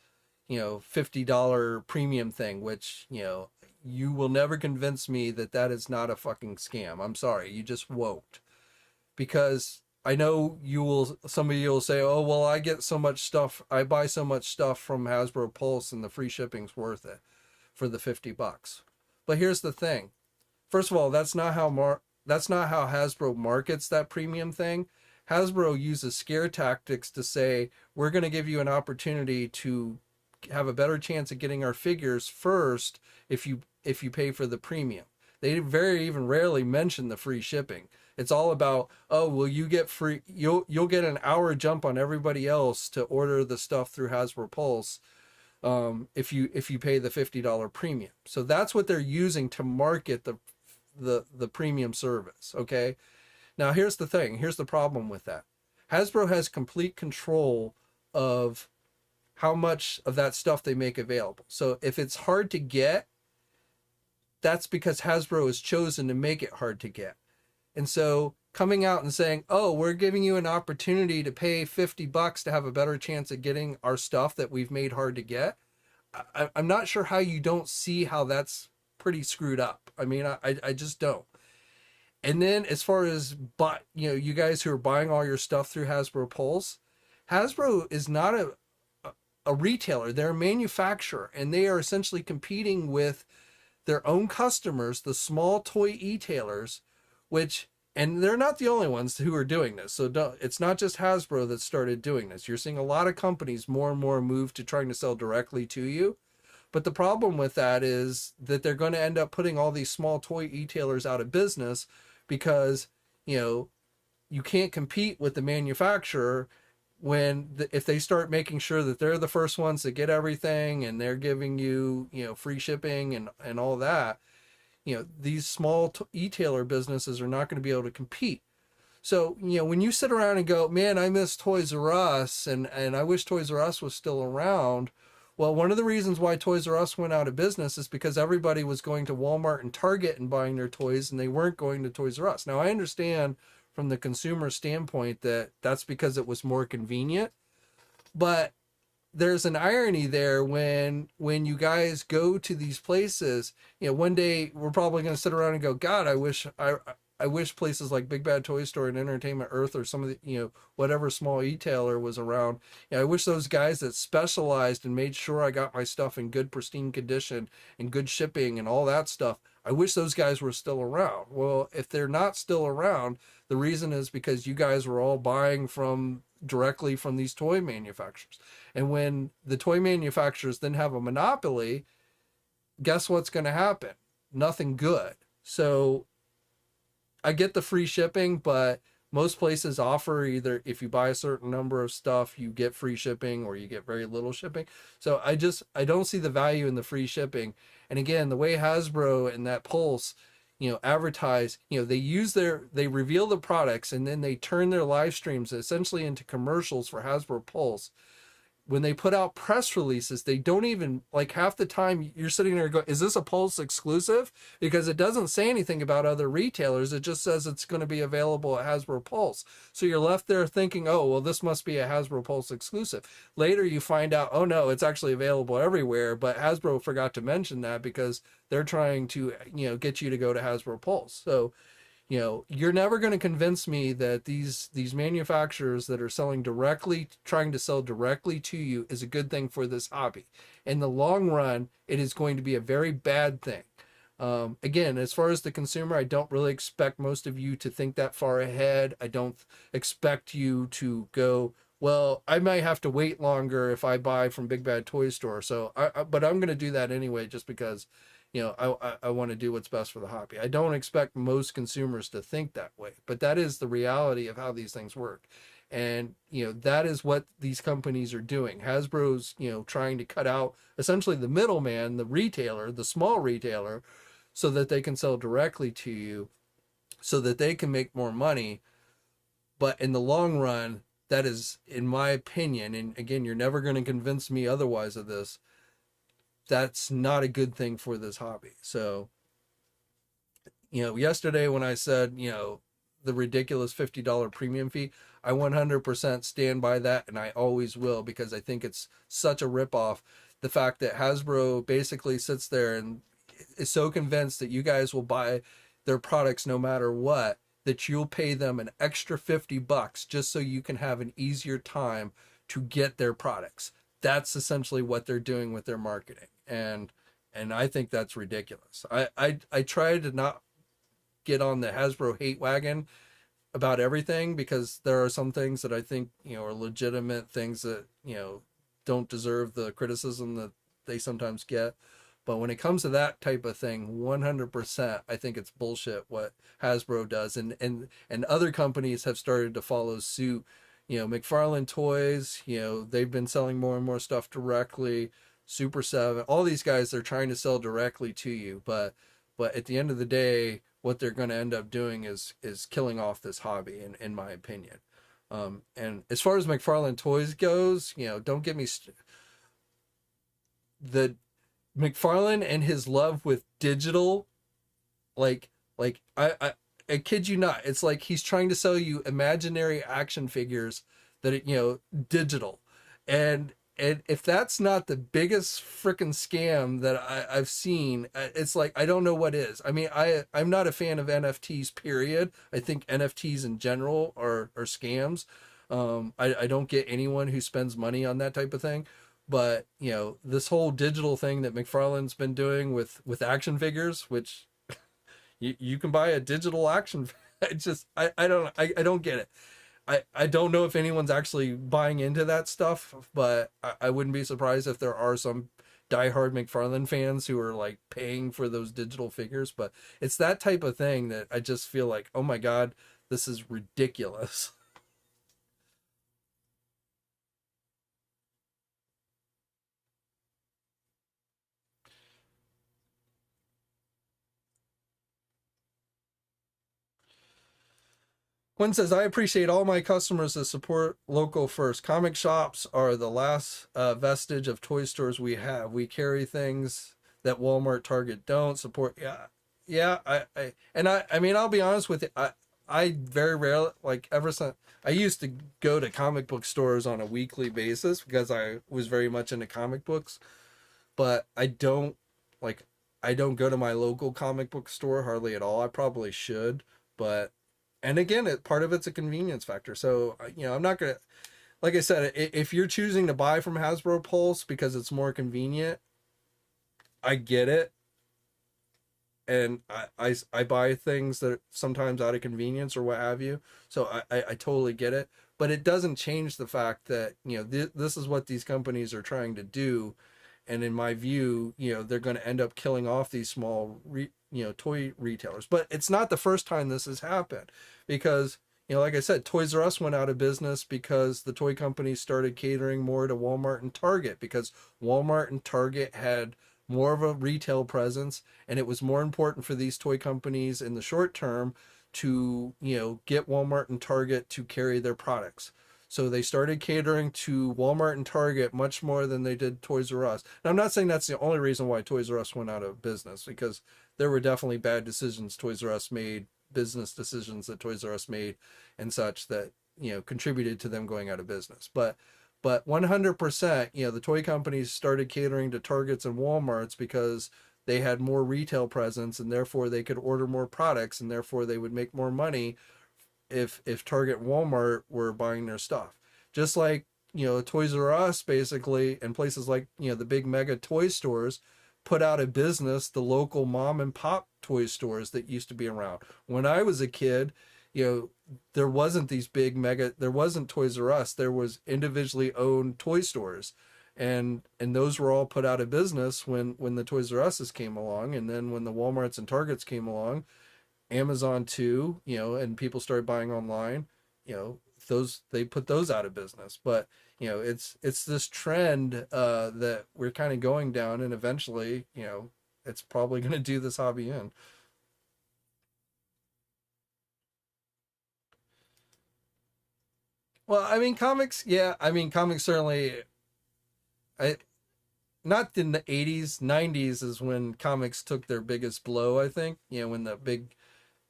$50 premium thing, which, you will never convince me that is not a fucking scam. I'm sorry, you just won't. Because I know some of you will say, oh, well, I buy so much stuff from Hasbro Pulse and the free shipping's worth it for the $50. But here's the thing. First of all, that's not how Hasbro markets that premium thing. Hasbro uses scare tactics to say, we're going to give you an opportunity to have a better chance at getting our figures first if you pay for the premium. They even rarely mention the free shipping. It's all about, oh, well, you get free, you'll get an hour jump on everybody else to order the stuff through Hasbro Pulse, if you pay the $50 premium. So that's what they're using to market the premium service. Okay. Now here's the thing. Here's the problem with that. Hasbro has complete control of how much of that stuff they make available. So if it's hard to get, that's because Hasbro has chosen to make it hard to get. And so coming out and saying, oh, we're giving you an opportunity to pay $50 to have a better chance at getting our stuff that we've made hard to get. I'm not sure how you don't see how that's pretty screwed up. I mean, I just don't. And then as far as, you guys who are buying all your stuff through Hasbro Pulse, Hasbro is not a retailer. They're a manufacturer, and they are essentially competing with their own customers, the small toy e-tailers, and they're not the only ones who are doing this. So it's not just Hasbro that started doing this. You're seeing a lot of companies more and more move to trying to sell directly to you. But the problem with that is that they're going to end up putting all these small toy e-tailers out of business because, you can't compete with the manufacturer if they start making sure that they're the first ones to get everything and they're giving you, free shipping and all that, these small e-tailer businesses are not going to be able to compete. So, when you sit around and go, man, I miss Toys R Us and I wish Toys R Us was still around. Well, one of the reasons why Toys R Us went out of business is because everybody was going to Walmart and Target and buying their toys, and they weren't going to Toys R Us. Now, I understand from the consumer standpoint that that's because it was more convenient, but there's an irony there when you guys go to these places. One day we're probably going to sit around and go, God, I wish places like Big Bad Toy Store and Entertainment Earth or some of the, whatever small e-tailer was around. I wish those guys that specialized and made sure I got my stuff in good, pristine condition and good shipping and all that stuff, I wish those guys were still around. Well, if they're not still around, the reason is because you guys were all buying directly from these toy manufacturers. And when the toy manufacturers then have a monopoly, guess what's going to happen? Nothing good. So I get the free shipping, but most places offer either if you buy a certain number of stuff, you get free shipping or you get very little shipping. So I don't see the value in the free shipping. And again, the way Hasbro and that Pulse, advertise, they reveal the products and then they turn their live streams essentially into commercials for Hasbro Pulse. When they put out press releases, they don't even, like, half the time you're sitting there going, is this a Pulse exclusive? Because it doesn't say anything about other retailers. It just says it's going to be available at Hasbro Pulse. So you're left there thinking, oh, well, this must be a Hasbro Pulse exclusive. Later you find out, oh no, it's actually available everywhere, but Hasbro forgot to mention that because they're trying to, get you to go to Hasbro Pulse. So, you're never going to convince me that these manufacturers that are trying to sell directly to you is a good thing for this hobby. In the long run, it is going to be a very bad thing. Again, as far as the consumer, I don't really expect most of you to think that far ahead. I don't expect you to go, well, I might have to wait longer if I buy from Big Bad Toy Store. So, but I'm going to do that anyway, just because I want to do what's best for the hobby. I don't expect most consumers to think that way, but that is the reality of how these things work. And, that is what these companies are doing. Hasbro's, trying to cut out essentially the middleman, the retailer, the small retailer, so that they can sell directly to you, so that they can make more money. But in the long run, that is, in my opinion, and again, you're never going to convince me otherwise of this, that's not a good thing for this hobby. So, yesterday when I said, the ridiculous $50 premium fee, I 100% stand by that, and I always will, because I think it's such a ripoff. The fact that Hasbro basically sits there and is so convinced that you guys will buy their products no matter what, that you'll pay them an extra $50 just so you can have an easier time to get their products. That's essentially what they're doing with their marketing. And I think that's ridiculous. I try to not get on the Hasbro hate wagon about everything, because there are some things that I think, are legitimate things that, don't deserve the criticism that they sometimes get. But when it comes to that type of thing, 100%, I think it's bullshit what Hasbro does. And other companies have started to follow suit. McFarlane Toys, they've been selling more and more stuff directly. Super 7, all these guys, they're trying to sell directly to you. But at the end of the day, what they're going to end up doing is killing off this hobby, in my opinion. And as far as McFarlane Toys goes, don't get me... the McFarlane and his love with digital, I kid you not, it's like he's trying to sell you imaginary action figures that digital, and if that's not the biggest freaking scam that I've seen, it's like, I don't know what is. I mean, I'm not a fan of NFTs, period. I think NFTs in general are scams. I don't get anyone who spends money on that type of thing. But, this whole digital thing that McFarlane's been doing with action figures, which you can buy a digital action. I don't get it. I don't know if anyone's actually buying into that stuff, but I wouldn't be surprised if there are some diehard McFarlane fans who are like paying for those digital figures. But it's that type of thing that I just feel like, oh my God, this is ridiculous. Quinn says, I appreciate all my customers that support local first. Comic shops are the last vestige of toy stores we have. We carry things that Walmart, Target don't support. Yeah. Yeah. I mean, I'll be honest with you. I very rarely, like, ever since I used to go to comic book stores on a weekly basis because I was very much into comic books, but like, I don't go to my local comic book store hardly at all. I probably should, but and again, part of it's a convenience factor. So I'm not gonna, like I said, if you're choosing to buy from Hasbro Pulse because it's more convenient, I get it, and I buy things that sometimes out of convenience or what have you. So I totally get it, but it doesn't change the fact that this is what these companies are trying to do, and in my view, they're going to end up killing off these small toy retailers. But it's not the first time this has happened, because like I said, Toys R Us went out of business because the toy companies started catering more to Walmart and Target, because Walmart and Target had more of a retail presence, and it was more important for these toy companies in the short term to get Walmart and Target to carry their products. So they started catering to Walmart and Target much more than they did Toys R Us. Now, I'm not saying that's the only reason why Toys R Us went out of business, because there were definitely bad decisions Toys R Us made, business decisions that Toys R Us made and such, that contributed to them going out of business. But 100%, the toy companies started catering to Targets and Walmarts because they had more retail presence, and therefore they could order more products, and therefore they would make more money if Target and Walmart were buying their stuff. Just like, Toys R Us basically, and places like, the big mega toy stores put out of business the local mom and pop toy stores that used to be around. When I was a kid, there wasn't these big mega, there wasn't Toys R Us, there was individually owned toy stores. And those were all put out of business when the Toys R Us's came along, and then when the Walmarts and Targets came along, Amazon too, and people started buying online, those, they put those out of business. But it's this trend that we're kind of going down, and eventually, it's probably going to do this hobby in. Well, I mean, comics, yeah, I mean, comics certainly, I not in the 80s, 90s is when comics took their biggest blow, I think, when the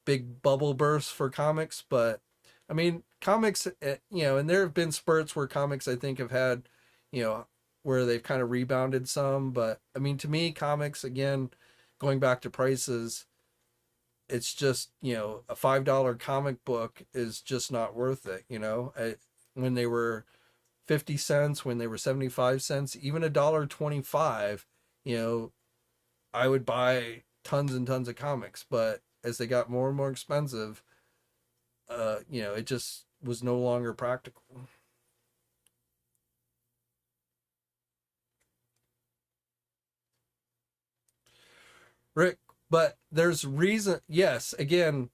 big bubble burst for comics. But I mean, comics, and there have been spurts where comics, I think, have had, you know, where they've kind of rebounded some. But I mean, to me, comics, again, going back to prices, it's just, a $5 comic book is just not worth it. When they were 50 cents, when they were 75 cents, even $1.25, you know, I would buy tons and tons of comics. But as they got more and more expensive, it just was no longer practical. Rick, but there's reason. Yes, again,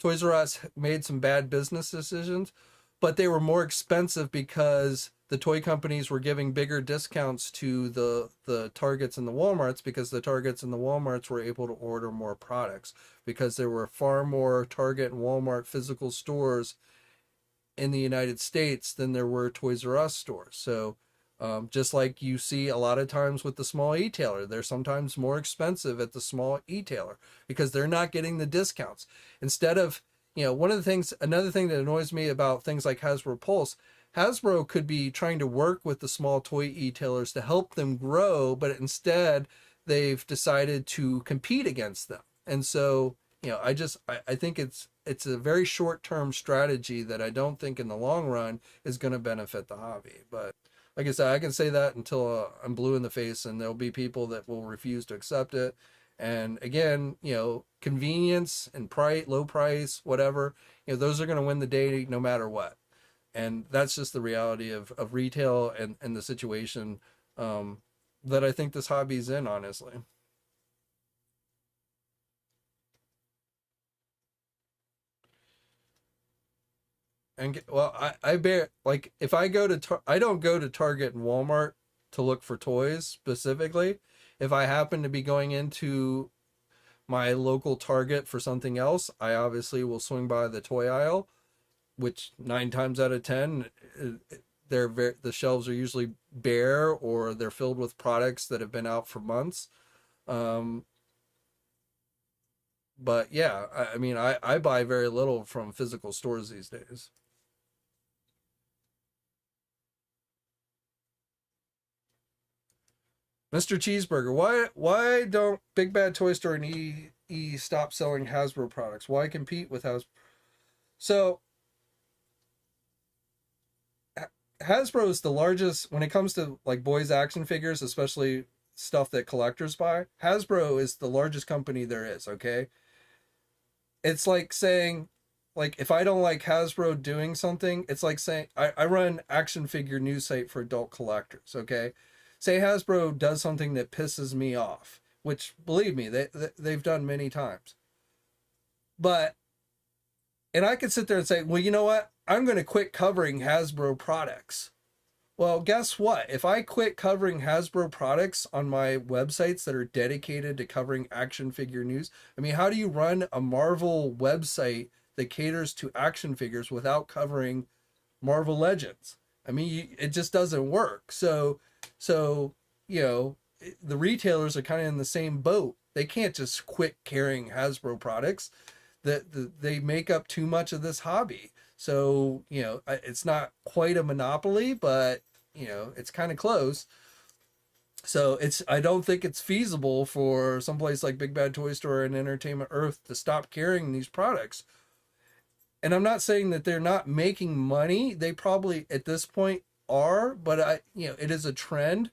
Toys R Us made some bad business decisions, but they were more expensive because the toy companies were giving bigger discounts to the Targets and the Walmarts, because the Targets and the Walmarts were able to order more products, because there were far more Target and Walmart physical stores in the United States than there were Toys R Us stores. So just like you see a lot of times with the small e-tailer, they're sometimes more expensive at the small e-tailer because they're not getting the discounts. Instead of, another thing that annoys me about things like Hasbro Pulse, Hasbro could be trying to work with the small toy e-tailers to help them grow, but instead they've decided to compete against them. And so, I think it's a very short-term strategy that I don't think in the long run is going to benefit the hobby. But like I said, I can say that until I'm blue in the face, and there'll be people that will refuse to accept it. And again, convenience and price, low price, whatever, those are going to win the day no matter what. And that's just the reality of retail, and the situation that I think this hobby's in, honestly. And well, I bear, like, if I go to I don't go to Target and Walmart to look for toys specifically. If I happen to be going into my local Target for something else, I obviously will swing by the toy aisle. which 9 times out of 10, the shelves are usually bare or they're filled with products that have been out for months. Um, but yeah, I mean, I buy very little from physical stores these days. Mr. Cheeseburger, why don't Big Bad Toy Store and E stop selling Hasbro products? Why compete with Hasbro? So Hasbro is the largest when it comes to like boys action figures, especially stuff that collectors buy. Hasbro is the largest company there is, okay? It's like saying, like, if I don't like Hasbro doing something, it's like saying I run action figure news site for adult collectors, okay? Say Hasbro does something that pisses me off, which believe me, they've done many times. But and I could sit there and say, well, you know what? I'm going to quit covering Hasbro products. Well, guess what? If I quit covering Hasbro products on my websites that are dedicated to covering action figure news, I mean, how do you run a Marvel website that caters to action figures without covering Marvel Legends? I mean, it just doesn't work. So, you know, the retailers are kind of in the same boat. They can't just quit carrying Hasbro products. They make up too much of this hobby. So, you know, it's not quite a monopoly, but you know, it's kind of close. So I don't think it's feasible for someplace like Big Bad Toy Store and Entertainment Earth to stop carrying these products. And I'm not saying that they're not making money. They probably at this point are, but you know, it is a trend.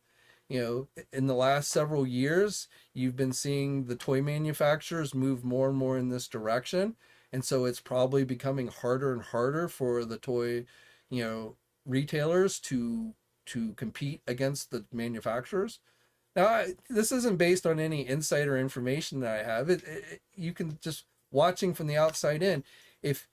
You know, in the last several years, you've been seeing the toy manufacturers move more and more in this direction. And so it's probably becoming harder and harder for the toy, you know, retailers to compete against the manufacturers. Now, this isn't based on any insider information that I have. You can just watching from the outside in. If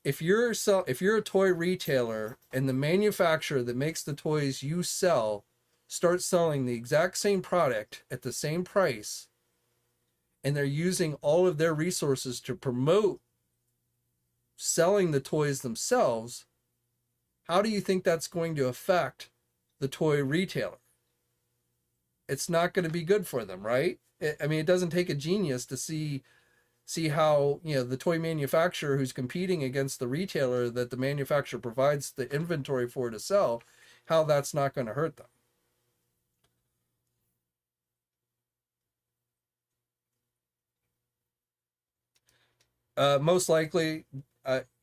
if you're a toy retailer and the manufacturer that makes the toys you sell starts selling the exact same product at the same price, and they're using all of their resources to promote selling the toys themselves, how do you think that's going to affect the toy retailer? It's not going to be good for them, right? I mean, it doesn't take a genius to see how, you know, the toy manufacturer who's competing against the retailer that the manufacturer provides the inventory for to sell, how that's not going to hurt them. Most likely,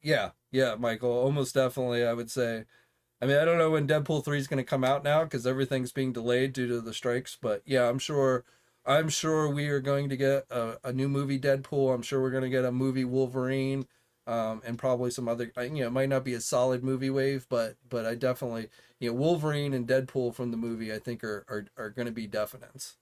yeah, Michael, almost definitely, I would say. I mean, I don't know when Deadpool 3 is going to come out now because everything's being delayed due to the strikes, but yeah, I'm sure we are going to get a new movie Deadpool. I'm sure we're going to get a movie Wolverine, and probably some other, you know, it might not be a solid movie wave, but I definitely, you know, Wolverine and Deadpool from the movie, I think are going to be definites.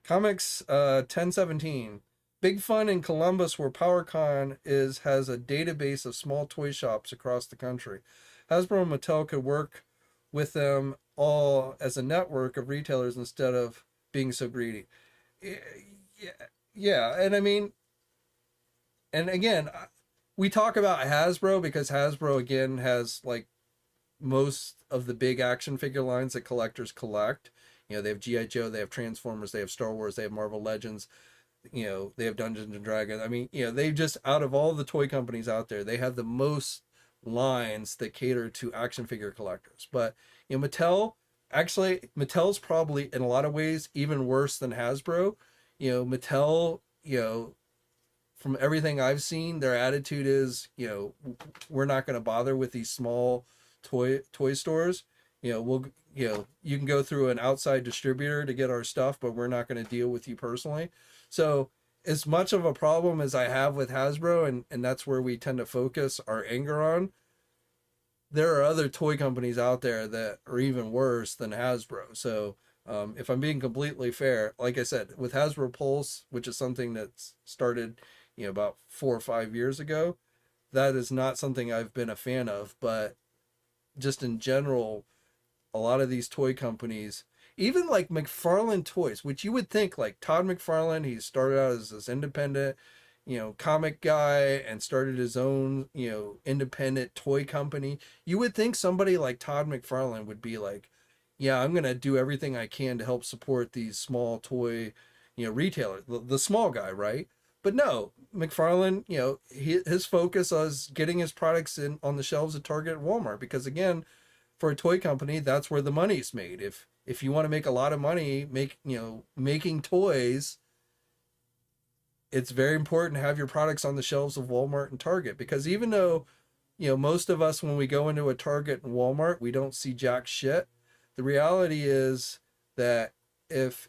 Comics 1017. Big Fun in Columbus, where PowerCon is, has a database of small toy shops across the country. Hasbro and Mattel could work with them all as a network of retailers instead of being so greedy. Yeah, yeah, and I mean, and again, we talk about Hasbro because Hasbro again has like most of the big action figure lines that collectors collect. You know, they have GI Joe, they have Transformers, they have Star Wars, they have Marvel Legends, you know, they have Dungeons and Dragons. I mean, you know, they just out of all the toy companies out there, they have the most lines that cater to action figure collectors. But you know, Mattel's probably in a lot of ways even worse than Hasbro. You know, Mattel, you know, from everything I've seen, their attitude is, you know, we're not going to bother with these small toy stores. You know, you know, you can go through an outside distributor to get our stuff, but we're not going to deal with you personally. So, as much of a problem as I have with Hasbro, and that's where we tend to focus our anger on, there are other toy companies out there that are even worse than Hasbro. So, if I'm being completely fair, like I said, with Hasbro Pulse, which is something that's started, you know, about 4 or 5 years ago, that is not something I've been a fan of. But just in general, a lot of these toy companies, even like McFarlane Toys, which you would think like Todd McFarlane, he started out as this independent, comic guy and started his own, independent toy company. You would think somebody like Todd McFarlane would be like, yeah, I'm going to do everything I can to help support these small toy, retailers, the small guy, right? But no, McFarlane, his focus was getting his products in on the shelves at Target and Walmart because again, for a toy company, that's where the money's made. If you want to make a lot of money, making toys, it's very important to have your products on the shelves of Walmart and Target because even though, most of us when we go into a Target and Walmart, we don't see jack shit. The reality is that if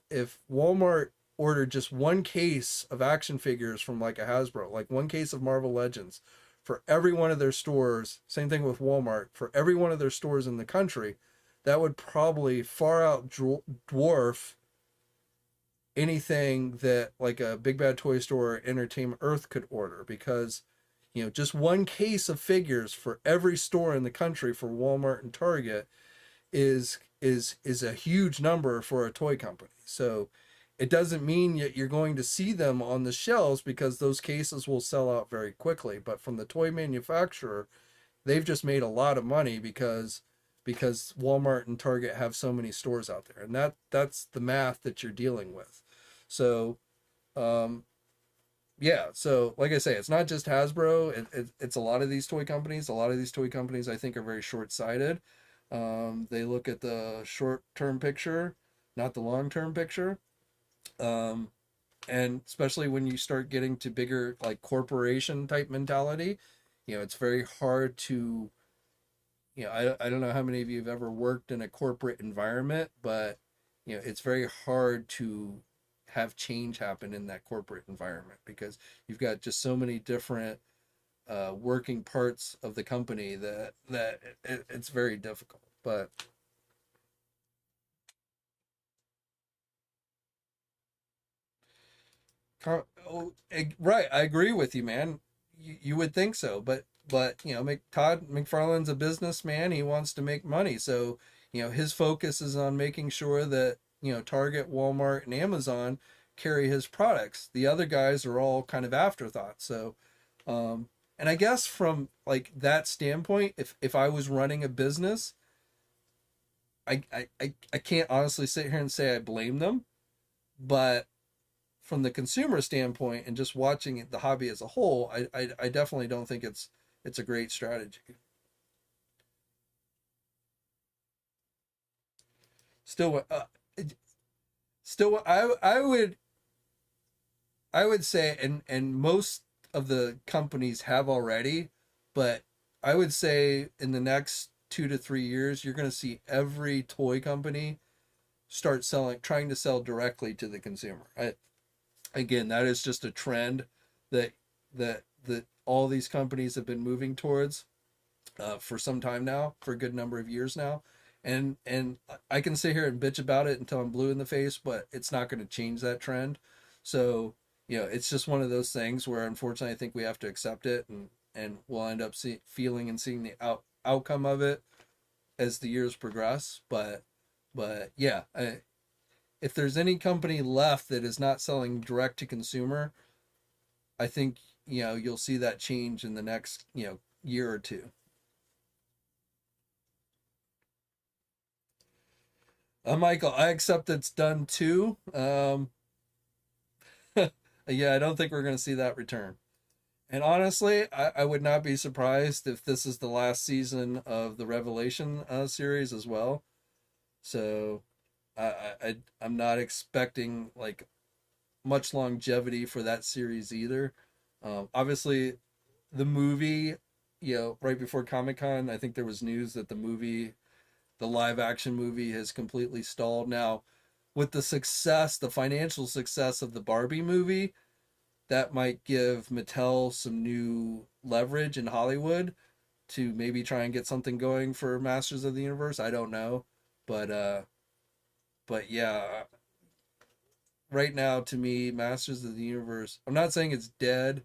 Walmart ordered just one case of action figures from like a Hasbro, like one case of Marvel Legends for every one of their stores, same thing with Walmart, for every one of their stores in the country, that would probably far out dwarf anything that like a Big Bad Toy Store or Entertainment Earth could order because just one case of figures for every store in the country for Walmart and Target is a huge number for a toy company. So it doesn't mean that you're going to see them on the shelves because those cases will sell out very quickly, but from the toy manufacturer, they've just made a lot of money because Walmart and Target have so many stores out there, and that's the math that you're dealing with. So, yeah. So, like I say, it's not just Hasbro. It's a lot of these toy companies. A lot of these toy companies, I think, are very short-sighted. They look at the short-term picture, not the long-term picture. Um, and especially when you start getting to bigger, like corporation type mentality, it's very hard to I don't know how many of you have ever worked in a corporate environment, but it's very hard to have change happen in that corporate environment because you've got just so many different working parts of the company that it's very difficult. But oh, right, I agree with you, man. You would think so, but Todd McFarlane's a businessman. He wants to make money, so his focus is on making sure that Target, Walmart, and Amazon carry his products. The other guys are all kind of afterthoughts. So, and I guess from like that standpoint, if I was running a business, I can't honestly sit here and say I blame them, but from the consumer standpoint and just watching the hobby as a whole, I definitely don't think it's a great strategy. Still, still, I would say, and most of the companies have already, but I would say in the next 2 to 3 years, you're going to see every toy company start trying to sell directly to the consumer. Again, that is just a trend that that all these companies have been moving towards for some time now, for a good number of years now. And I can sit here and bitch about it until I'm blue in the face, but it's not going to change that trend. So, it's just one of those things where unfortunately I think we have to accept it and we'll end up feeling and seeing the outcome of it as the years progress. But yeah, if there's any company left that is not selling direct to consumer, I think you'll see that change in the next year or two. Michael, I accept it's done too. Yeah, I don't think we're going to see that return. And honestly, I would not be surprised if this is the last season of the Revelation series as well. So I'm not expecting like much longevity for that series either. Obviously, the movie, right before Comic Con, I think there was news that the live action movie, has completely stalled. Now, with the financial success of the Barbie movie, that might give Mattel some new leverage in Hollywood to maybe try and get something going for Masters of the Universe. I don't know, but yeah, right now to me, Masters of the Universe, I'm not saying it's dead,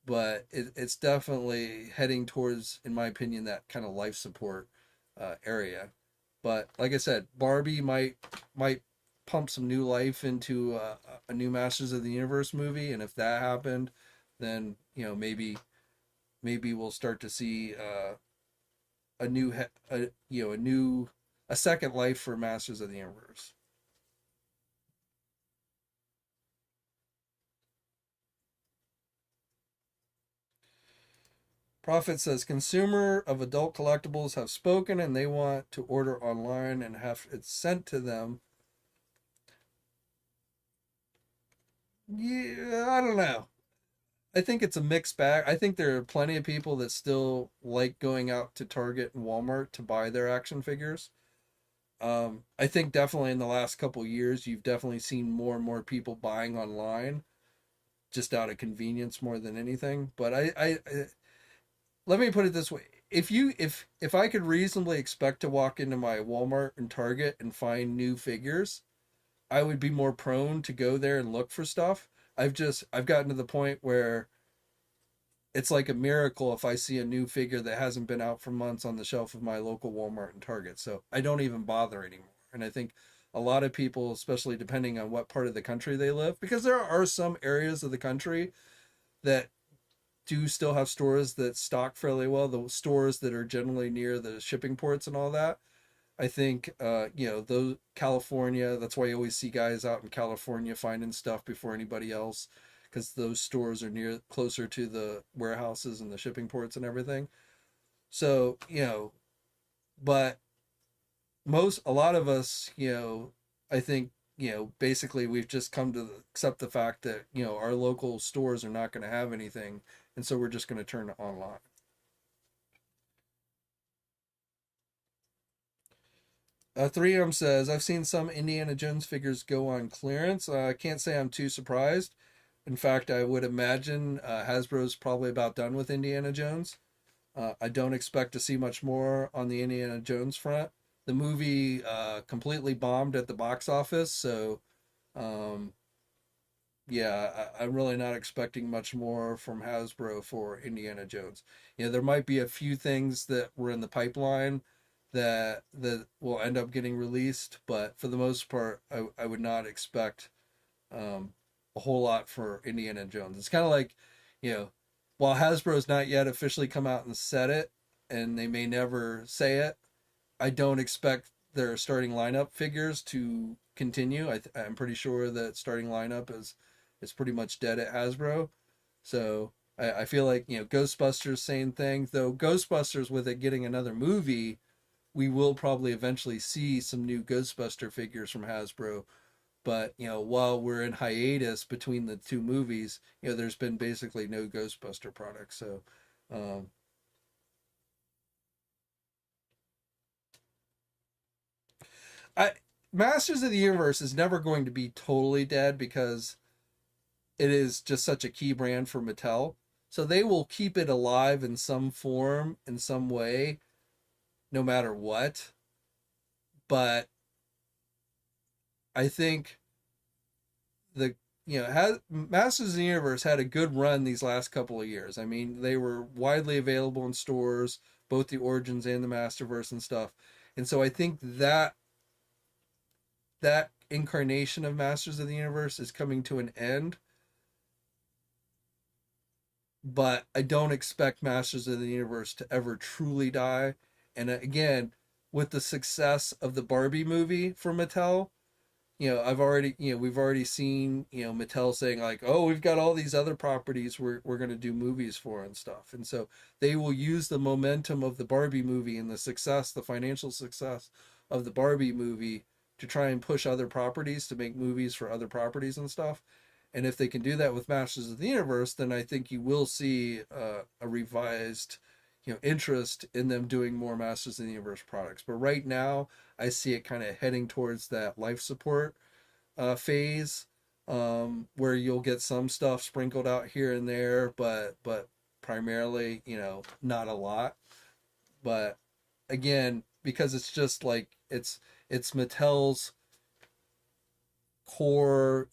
but it's definitely heading towards, in my opinion, that kind of life support area. But like I said, Barbie might pump some new life into a new Masters of the Universe movie, and if that happened, then maybe we'll start to see a new a new a second life for Masters of the Universe. Prophet says consumer of adult collectibles have spoken and they want to order online and have it sent to them. Yeah, I don't know. I think it's a mixed bag. I think there are plenty of people that still like going out to Target and Walmart to buy their action figures. I think definitely in the last couple years, you've definitely seen more and more people buying online just out of convenience more than anything. But I let me put it this way: if I could reasonably expect to walk into my Walmart and Target and find new figures, I would be more prone to go there and look for stuff. I've gotten to the point where it's like a miracle if I see a new figure that hasn't been out for months on the shelf of my local Walmart and Target. So I don't even bother anymore. And I think a lot of people, especially depending on what part of the country they live, because there are some areas of the country that do still have stores that stock fairly well, the stores that are generally near the shipping ports and all that. I think those California, that's why you always see guys out in California finding stuff before anybody else, because those stores are near closer to the warehouses and the shipping ports and everything. So, but a lot of us, I think, basically we've just come to accept the fact that, our local stores are not going to have anything. And so we're just going to turn it online. 3M says, I've seen some Indiana Jones figures go on clearance. I can't say I'm too surprised. In fact, I would imagine Hasbro's probably about done with Indiana Jones. I don't expect to see much more on the Indiana Jones front. The movie completely bombed at the box office, so um, yeah, I'm really not expecting much more from Hasbro for Indiana Jones. There might be a few things that were in the pipeline that will end up getting released, but for the most part, I would not expect um, a whole lot for Indiana Jones. It's kind of like, you know, while Hasbro's not yet officially come out and said it, and they may never say it, I don't expect their starting lineup figures to continue. I'm pretty sure that starting lineup is pretty much dead at Hasbro. So I feel like, Ghostbusters, same thing. Though Ghostbusters, with it getting another movie, we will probably eventually see some new Ghostbuster figures from Hasbro. But, while we're in hiatus between the two movies, there's been basically no Ghostbuster products. So, um, I Masters of the Universe is never going to be totally dead because it is just such a key brand for Mattel. So they will keep it alive in some form, in some way, no matter what. But I think the Masters of the Universe had a good run these last couple of years. I mean, they were widely available in stores, both the Origins and the Masterverse and stuff. And so I think that incarnation of Masters of the Universe is coming to an end, but I don't expect Masters of the Universe to ever truly die. And again, with the success of the Barbie movie for Mattel, we've already seen, Mattel saying like, oh, we've got all these other properties we're going to do movies for and stuff. And so they will use the momentum of the Barbie movie and the financial success of the Barbie movie to try and push other properties to make movies for other properties and stuff. And if they can do that with Masters of the Universe, then I think you will see a revised, interest in them doing more Masters of the Universe products. But right now, I see it kind of heading towards that life support phase, where you'll get some stuff sprinkled out here and there, but primarily, not a lot. But again, because it's just like it's Mattel's core,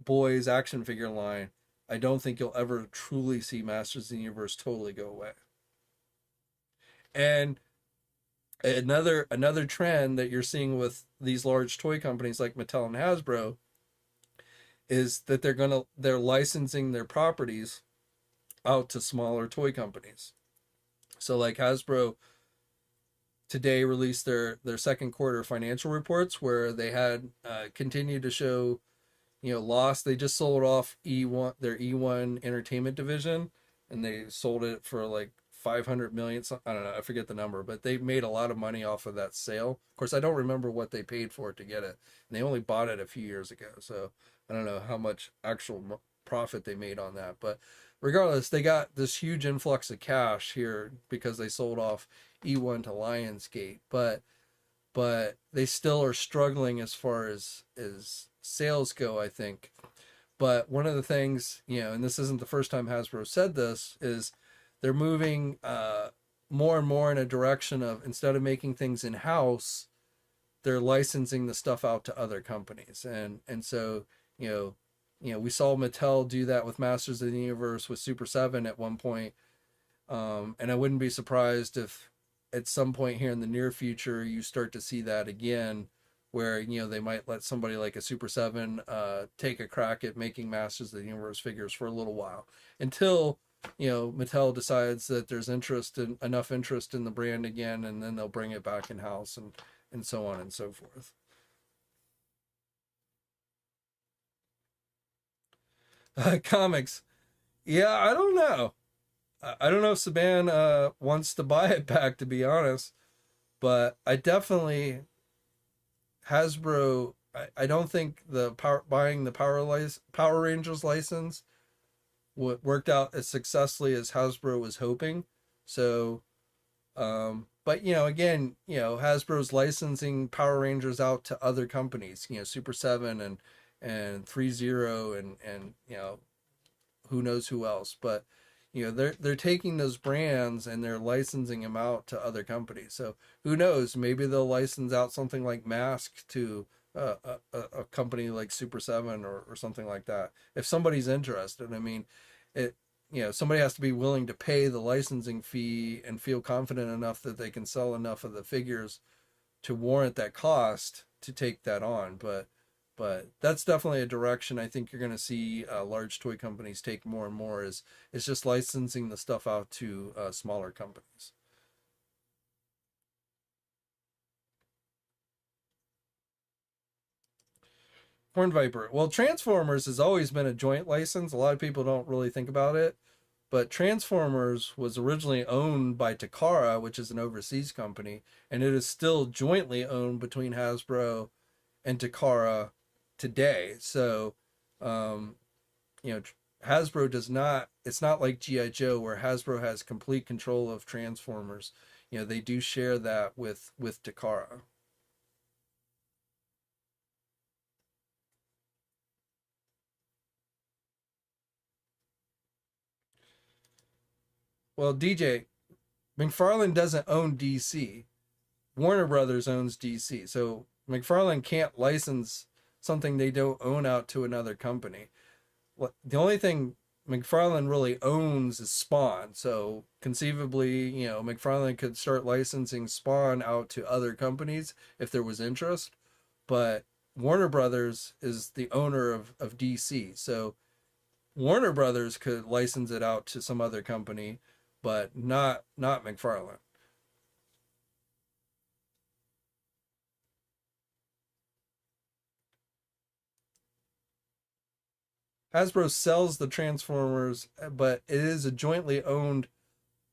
boys action figure line, I don't think you'll ever truly see Masters of the Universe totally go away. And Another trend that you're seeing with these large toy companies like Mattel and Hasbro is that they're licensing their properties out to smaller toy companies. So like Hasbro today released their second quarter financial reports where they had continued to show loss. They just sold off E1, their E1 entertainment division, and they sold it for like 500 million. I don't know, I forget the number, but they made a lot of money off of that sale. Of course, I don't remember what they paid for it to get it, and they only bought it a few years ago, so I don't know how much actual profit they made on that. But regardless, they got this huge influx of cash here because they sold off E1 to Lionsgate, but they still are struggling as far as sales go, I think. But one of the things, and this isn't the first time Hasbro said this, is they're moving more and more in a direction of, instead of making things in house, they're licensing the stuff out to other companies, and so we saw Mattel do that with Masters of the Universe with Super 7 at one point, and I wouldn't be surprised if at some point here in the near future you start to see that again, where they might let somebody like a Super 7 take a crack at making Masters of the Universe figures for a little while, until Mattel decides that there's enough interest in the brand again, and then they'll bring it back in house, and so on and so forth. Comics, yeah, I don't know. I don't know if Saban wants to buy it back, to be honest, but I definitely Hasbro. I don't think buying the Power Rangers license worked out as successfully as Hasbro was hoping. So, but again, Hasbro's licensing Power Rangers out to other companies. Super 7 and 3-0 and who knows who else, but they're taking those brands and they're licensing them out to other companies. So who knows, maybe they'll license out something like Mask to a company like Super 7 or something like that, if somebody's interested. I mean, it somebody has to be willing to pay the licensing fee and feel confident enough that they can sell enough of the figures to warrant that cost to take that on. But that's definitely a direction I think you're going to see large toy companies take more and more, is just licensing the stuff out to smaller companies. Horn Viper. Well, Transformers has always been a joint license. A lot of people don't really think about it, but Transformers was originally owned by Takara, which is an overseas company, and it is still jointly owned between Hasbro and Takara today. So, Hasbro does not, it's not like G.I. Joe where Hasbro has complete control of Transformers. They do share that with Takara. Well, DJ, McFarlane doesn't own DC. Warner Brothers owns DC. So McFarlane can't license something they don't own out to another company. The only thing McFarlane really owns is Spawn. So conceivably, McFarlane could start licensing Spawn out to other companies if there was interest. But Warner Brothers is the owner of DC. So Warner Brothers could license it out to some other company, but not McFarlane. Hasbro sells the Transformers, but it is a jointly owned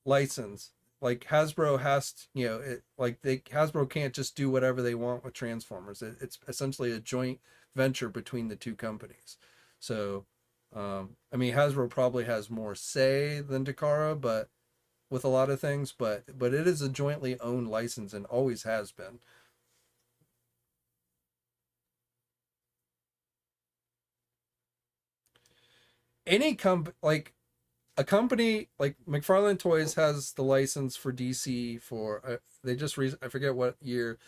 license. Like Hasbro has to, Hasbro can't just do whatever they want with Transformers. It's essentially a joint venture between the two companies. So, I mean, Hasbro probably has more say than Takara, but with a lot of things, but it is a jointly owned license and always has been. Any like a company like McFarlane Toys has the license for DC for they just I forget what year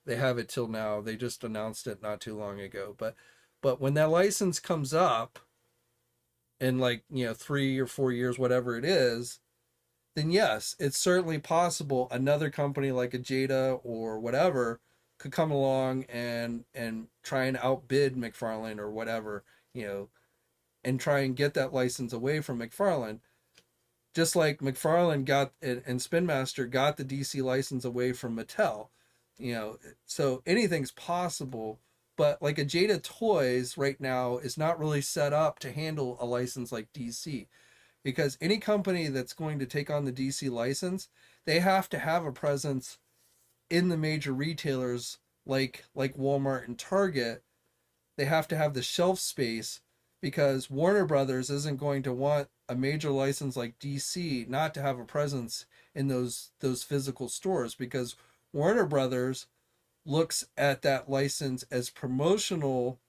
they have it till now. They just announced it not too long ago. But when that license comes up in 3 or 4 years, whatever it is, then yes, it's certainly possible another company like a Jada or whatever could come along and try and outbid McFarlane or whatever, you know, and try and get that license away from McFarlane. Just like McFarlane got and Spin Master got the DC license away from Mattel, you know, so anything's possible. But like a Jada Toys right now is not really set up to handle a license like DC, because any company that's going to take on the DC license, they have to have a presence in the major retailers like Walmart and Target. They have to have the shelf space, because Warner Brothers isn't going to want a major license like DC not to have a presence in those physical stores, because Warner Brothers looks at that license as promotional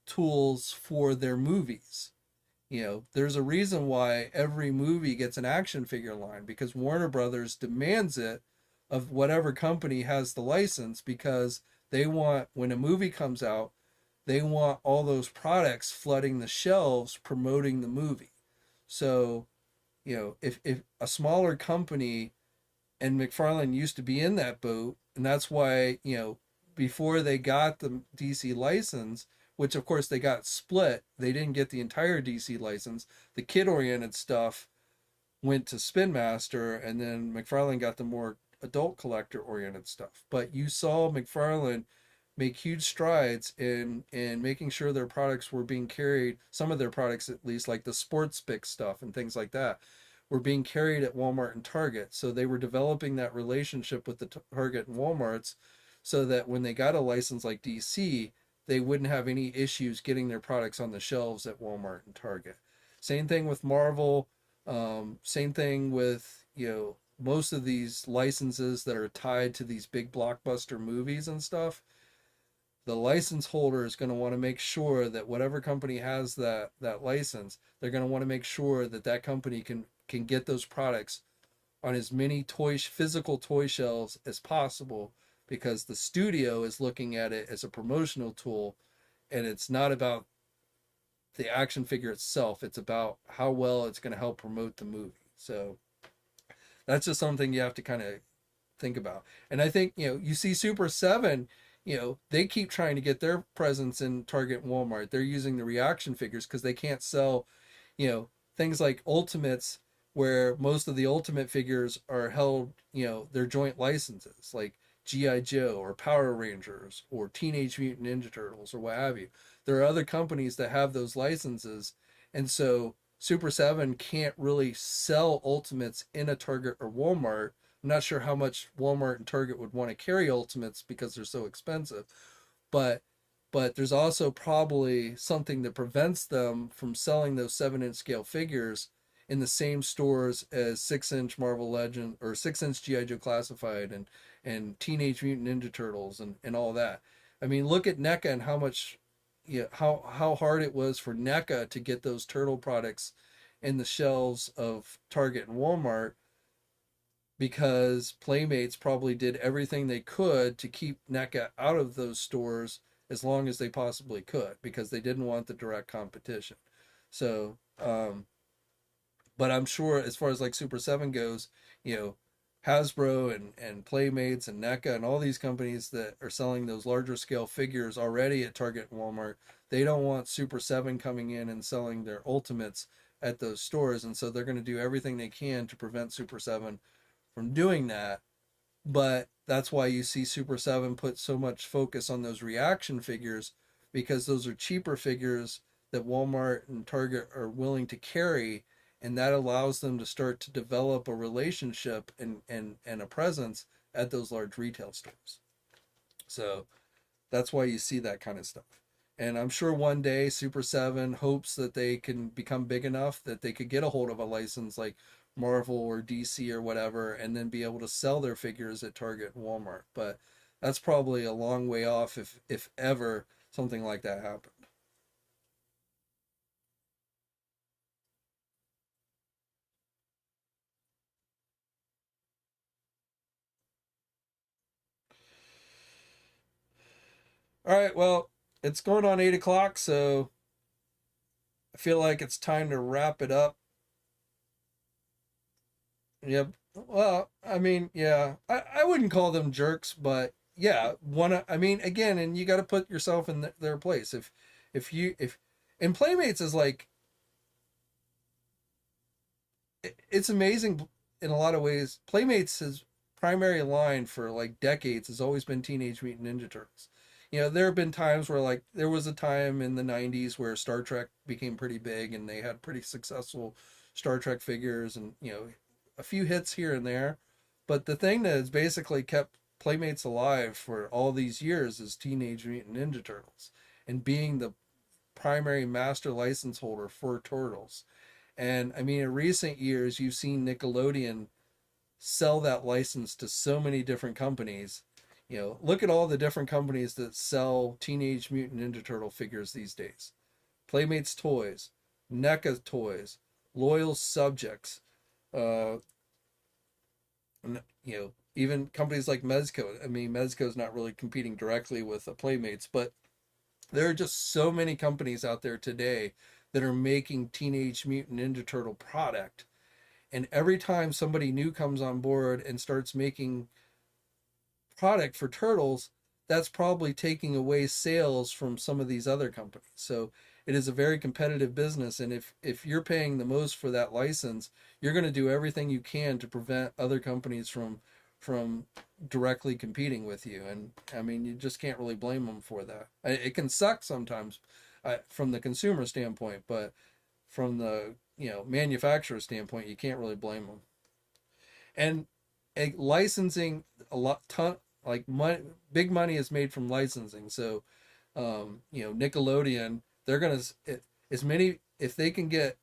tools for their movies. You know, there's a reason why every movie gets an action figure line, because Warner Brothers demands it of whatever company has the license, because they want, when a movie comes out, they want all those products flooding the shelves promoting the movie. So, you know, if a smaller company, and McFarlane used to be in that boat, and that's why, you know, before they got the DC license, which of course they got split, they didn't get the entire DC license. The kid oriented stuff went to Spin Master, and then McFarlane got the more adult collector oriented stuff. But you saw McFarlane make huge strides in making sure their products were being carried, some of their products at least, like the sports pick stuff and things like that, were being carried at Walmart and Target. So they were developing that relationship with the Target and Walmarts, so that when they got a license like DC, they wouldn't have any issues getting their products on the shelves at Walmart and Target. Same thing with Marvel. Same thing with, you know, most of these licenses that are tied to these big blockbuster movies and stuff. The license holder is going to want to make sure that whatever company has that license, they're going to want to make sure that that company can get those products on as many physical toy shelves as possible, because the studio is looking at it as a promotional tool, and it's not about the action figure itself. It's about how well it's going to help promote the movie. So that's just something you have to kind of think about. And I think, you know, you see Super 7, you know, they keep trying to get their presence in Target and Walmart. They're using the reaction figures because they can't sell, you know, things like Ultimates, where most of the Ultimate figures are held, you know, they're joint licenses, like G.I. Joe or Power Rangers or Teenage Mutant Ninja Turtles or what have you. There are other companies that have those licenses. And so Super 7 can't really sell Ultimates in a Target or Walmart. I'm not sure how much Walmart and Target would want to carry Ultimates because they're so expensive. But there's also probably something that prevents them from selling those 7-inch scale figures in the same stores as 6-inch Marvel Legend or 6-inch G.I. Joe Classified and Teenage Mutant Ninja Turtles and all that. I mean, look at NECA and how much, you know, how hard it was for NECA to get those turtle products in the shelves of Target and Walmart, because Playmates probably did everything they could to keep NECA out of those stores as long as they possibly could, because they didn't want the direct competition. So, but I'm sure as far as like Super 7 goes, you know, Hasbro and Playmates and NECA and all these companies that are selling those larger scale figures already at Target and Walmart, they don't want Super 7 coming in and selling their Ultimates at those stores. And so they're going to do everything they can to prevent Super 7 from doing that. But that's why you see Super 7 put so much focus on those reaction figures, because those are cheaper figures that Walmart and Target are willing to carry, and that allows them to start to develop a relationship and a presence at those large retail stores. So that's why you see that kind of stuff. And I'm sure one day Super 7 hopes that they can become big enough that they could get a hold of a license like Marvel or DC or whatever, and then be able to sell their figures at Target and Walmart. But that's probably a long way off, if ever something like that happened. All right, well, it's going on 8 o'clock, so I feel like it's time to wrap it up. Yep. Well, I mean, yeah, I wouldn't call them jerks, but yeah, I mean, again, and you got to put yourself in their place. If, and Playmates is like, it's amazing in a lot of ways. Playmates' his primary line for like decades has always been Teenage Mutant Ninja Turtles. You know, there have been times where like there was a time in the 90s where Star Trek became pretty big and they had pretty successful Star Trek figures and, you know, a few hits here and there. But the thing that has basically kept Playmates alive for all these years is Teenage Mutant Ninja Turtles and being the primary master license holder for Turtles. And I mean, in recent years, you've seen Nickelodeon sell that license to so many different companies. You know, look at all the different companies that sell Teenage Mutant Ninja Turtle figures these days. Playmates Toys, NECA Toys, Loyal Subjects, uh, you know, even companies like Mezco. I mean, Mezco is not really competing directly with Playmates, but there are just so many companies out there today that are making Teenage Mutant Ninja Turtle product. And every time somebody new comes on board and starts making product for Turtles, that's probably taking away sales from some of these other companies. So it is a very competitive business. And if you're paying the most for that license, you're going to do everything you can to prevent other companies from directly competing with you. And I mean, you just can't really blame them for that. It can suck sometimes from the consumer standpoint, but from the, you know, manufacturer standpoint, you can't really blame them. And licensing, a lot ton like money, big money is made from licensing. So you know, Nickelodeon, they're gonna, as many, if they can get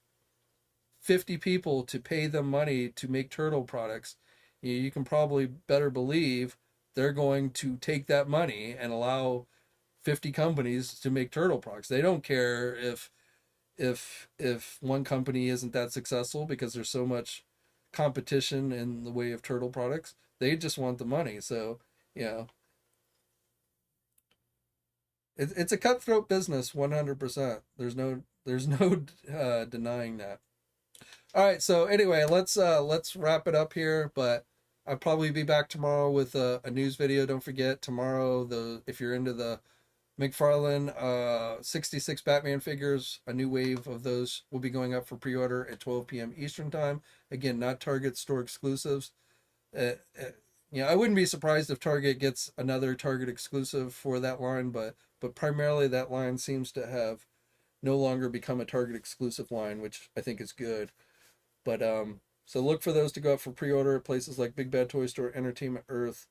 50 people to pay them money to make turtle products, you can probably better believe they're going to take that money and allow 50 companies to make turtle products. They don't care if one company isn't that successful because there's so much competition in the way of turtle products. They just want the money. So, you know, it's a cutthroat business 100%. There's no denying that. All right, so anyway, let's wrap it up here, but I'll probably be back tomorrow with a news video. Don't forget tomorrow, if you're into the McFarlane 66 Batman figures, a new wave of those will be going up for pre-order at 12 p.m. Eastern time. Again, not Target store exclusives. Uh, you know, I wouldn't be surprised if Target gets another Target exclusive for that line, but primarily that line seems to have no longer become a Target exclusive line, which I think is good. But so look for those to go up for pre-order at places like Big Bad Toy Store, Entertainment Earth.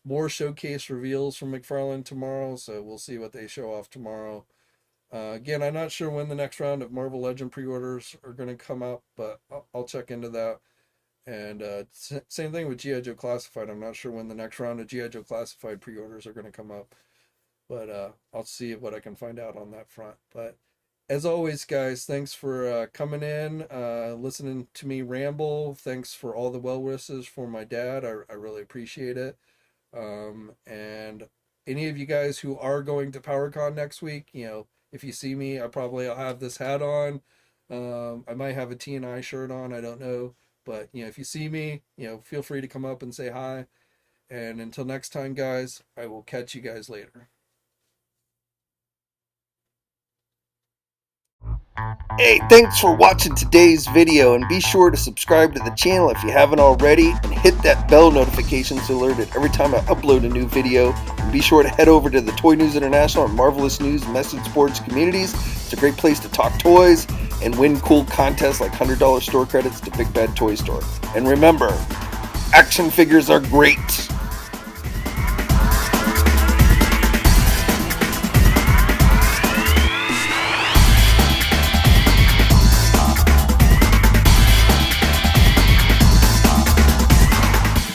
More showcase reveals from McFarlane tomorrow, so we'll see what they show off tomorrow. Again, I'm not sure when the next round of Marvel Legend pre-orders are going to come out, but I'll check into that. And same thing with G.I. Joe Classified. I'm not sure when the next round of G.I. Joe Classified pre-orders are going to come up, but I'll see what I can find out on that front. But as always, guys, thanks for coming in, listening to me ramble. Thanks for all the well wishes for my dad. I really appreciate it. And any of you guys who are going to PowerCon next week, you know, if you see me, I'll have this hat on. I might have a T&I shirt on. I don't know. But, you know, if you see me, you know, feel free to come up and say hi. And until next time, guys, I will catch you guys later. Hey, thanks for watching today's video, and be sure to subscribe to the channel if you haven't already, and hit that bell notification to alert it every time I upload a new video. And be sure to head over to the Toy News International and Marvelous News message boards communities. It's a great place to talk toys and win cool contests like $100 store credits to Big Bad Toy Store. And remember, action figures are great.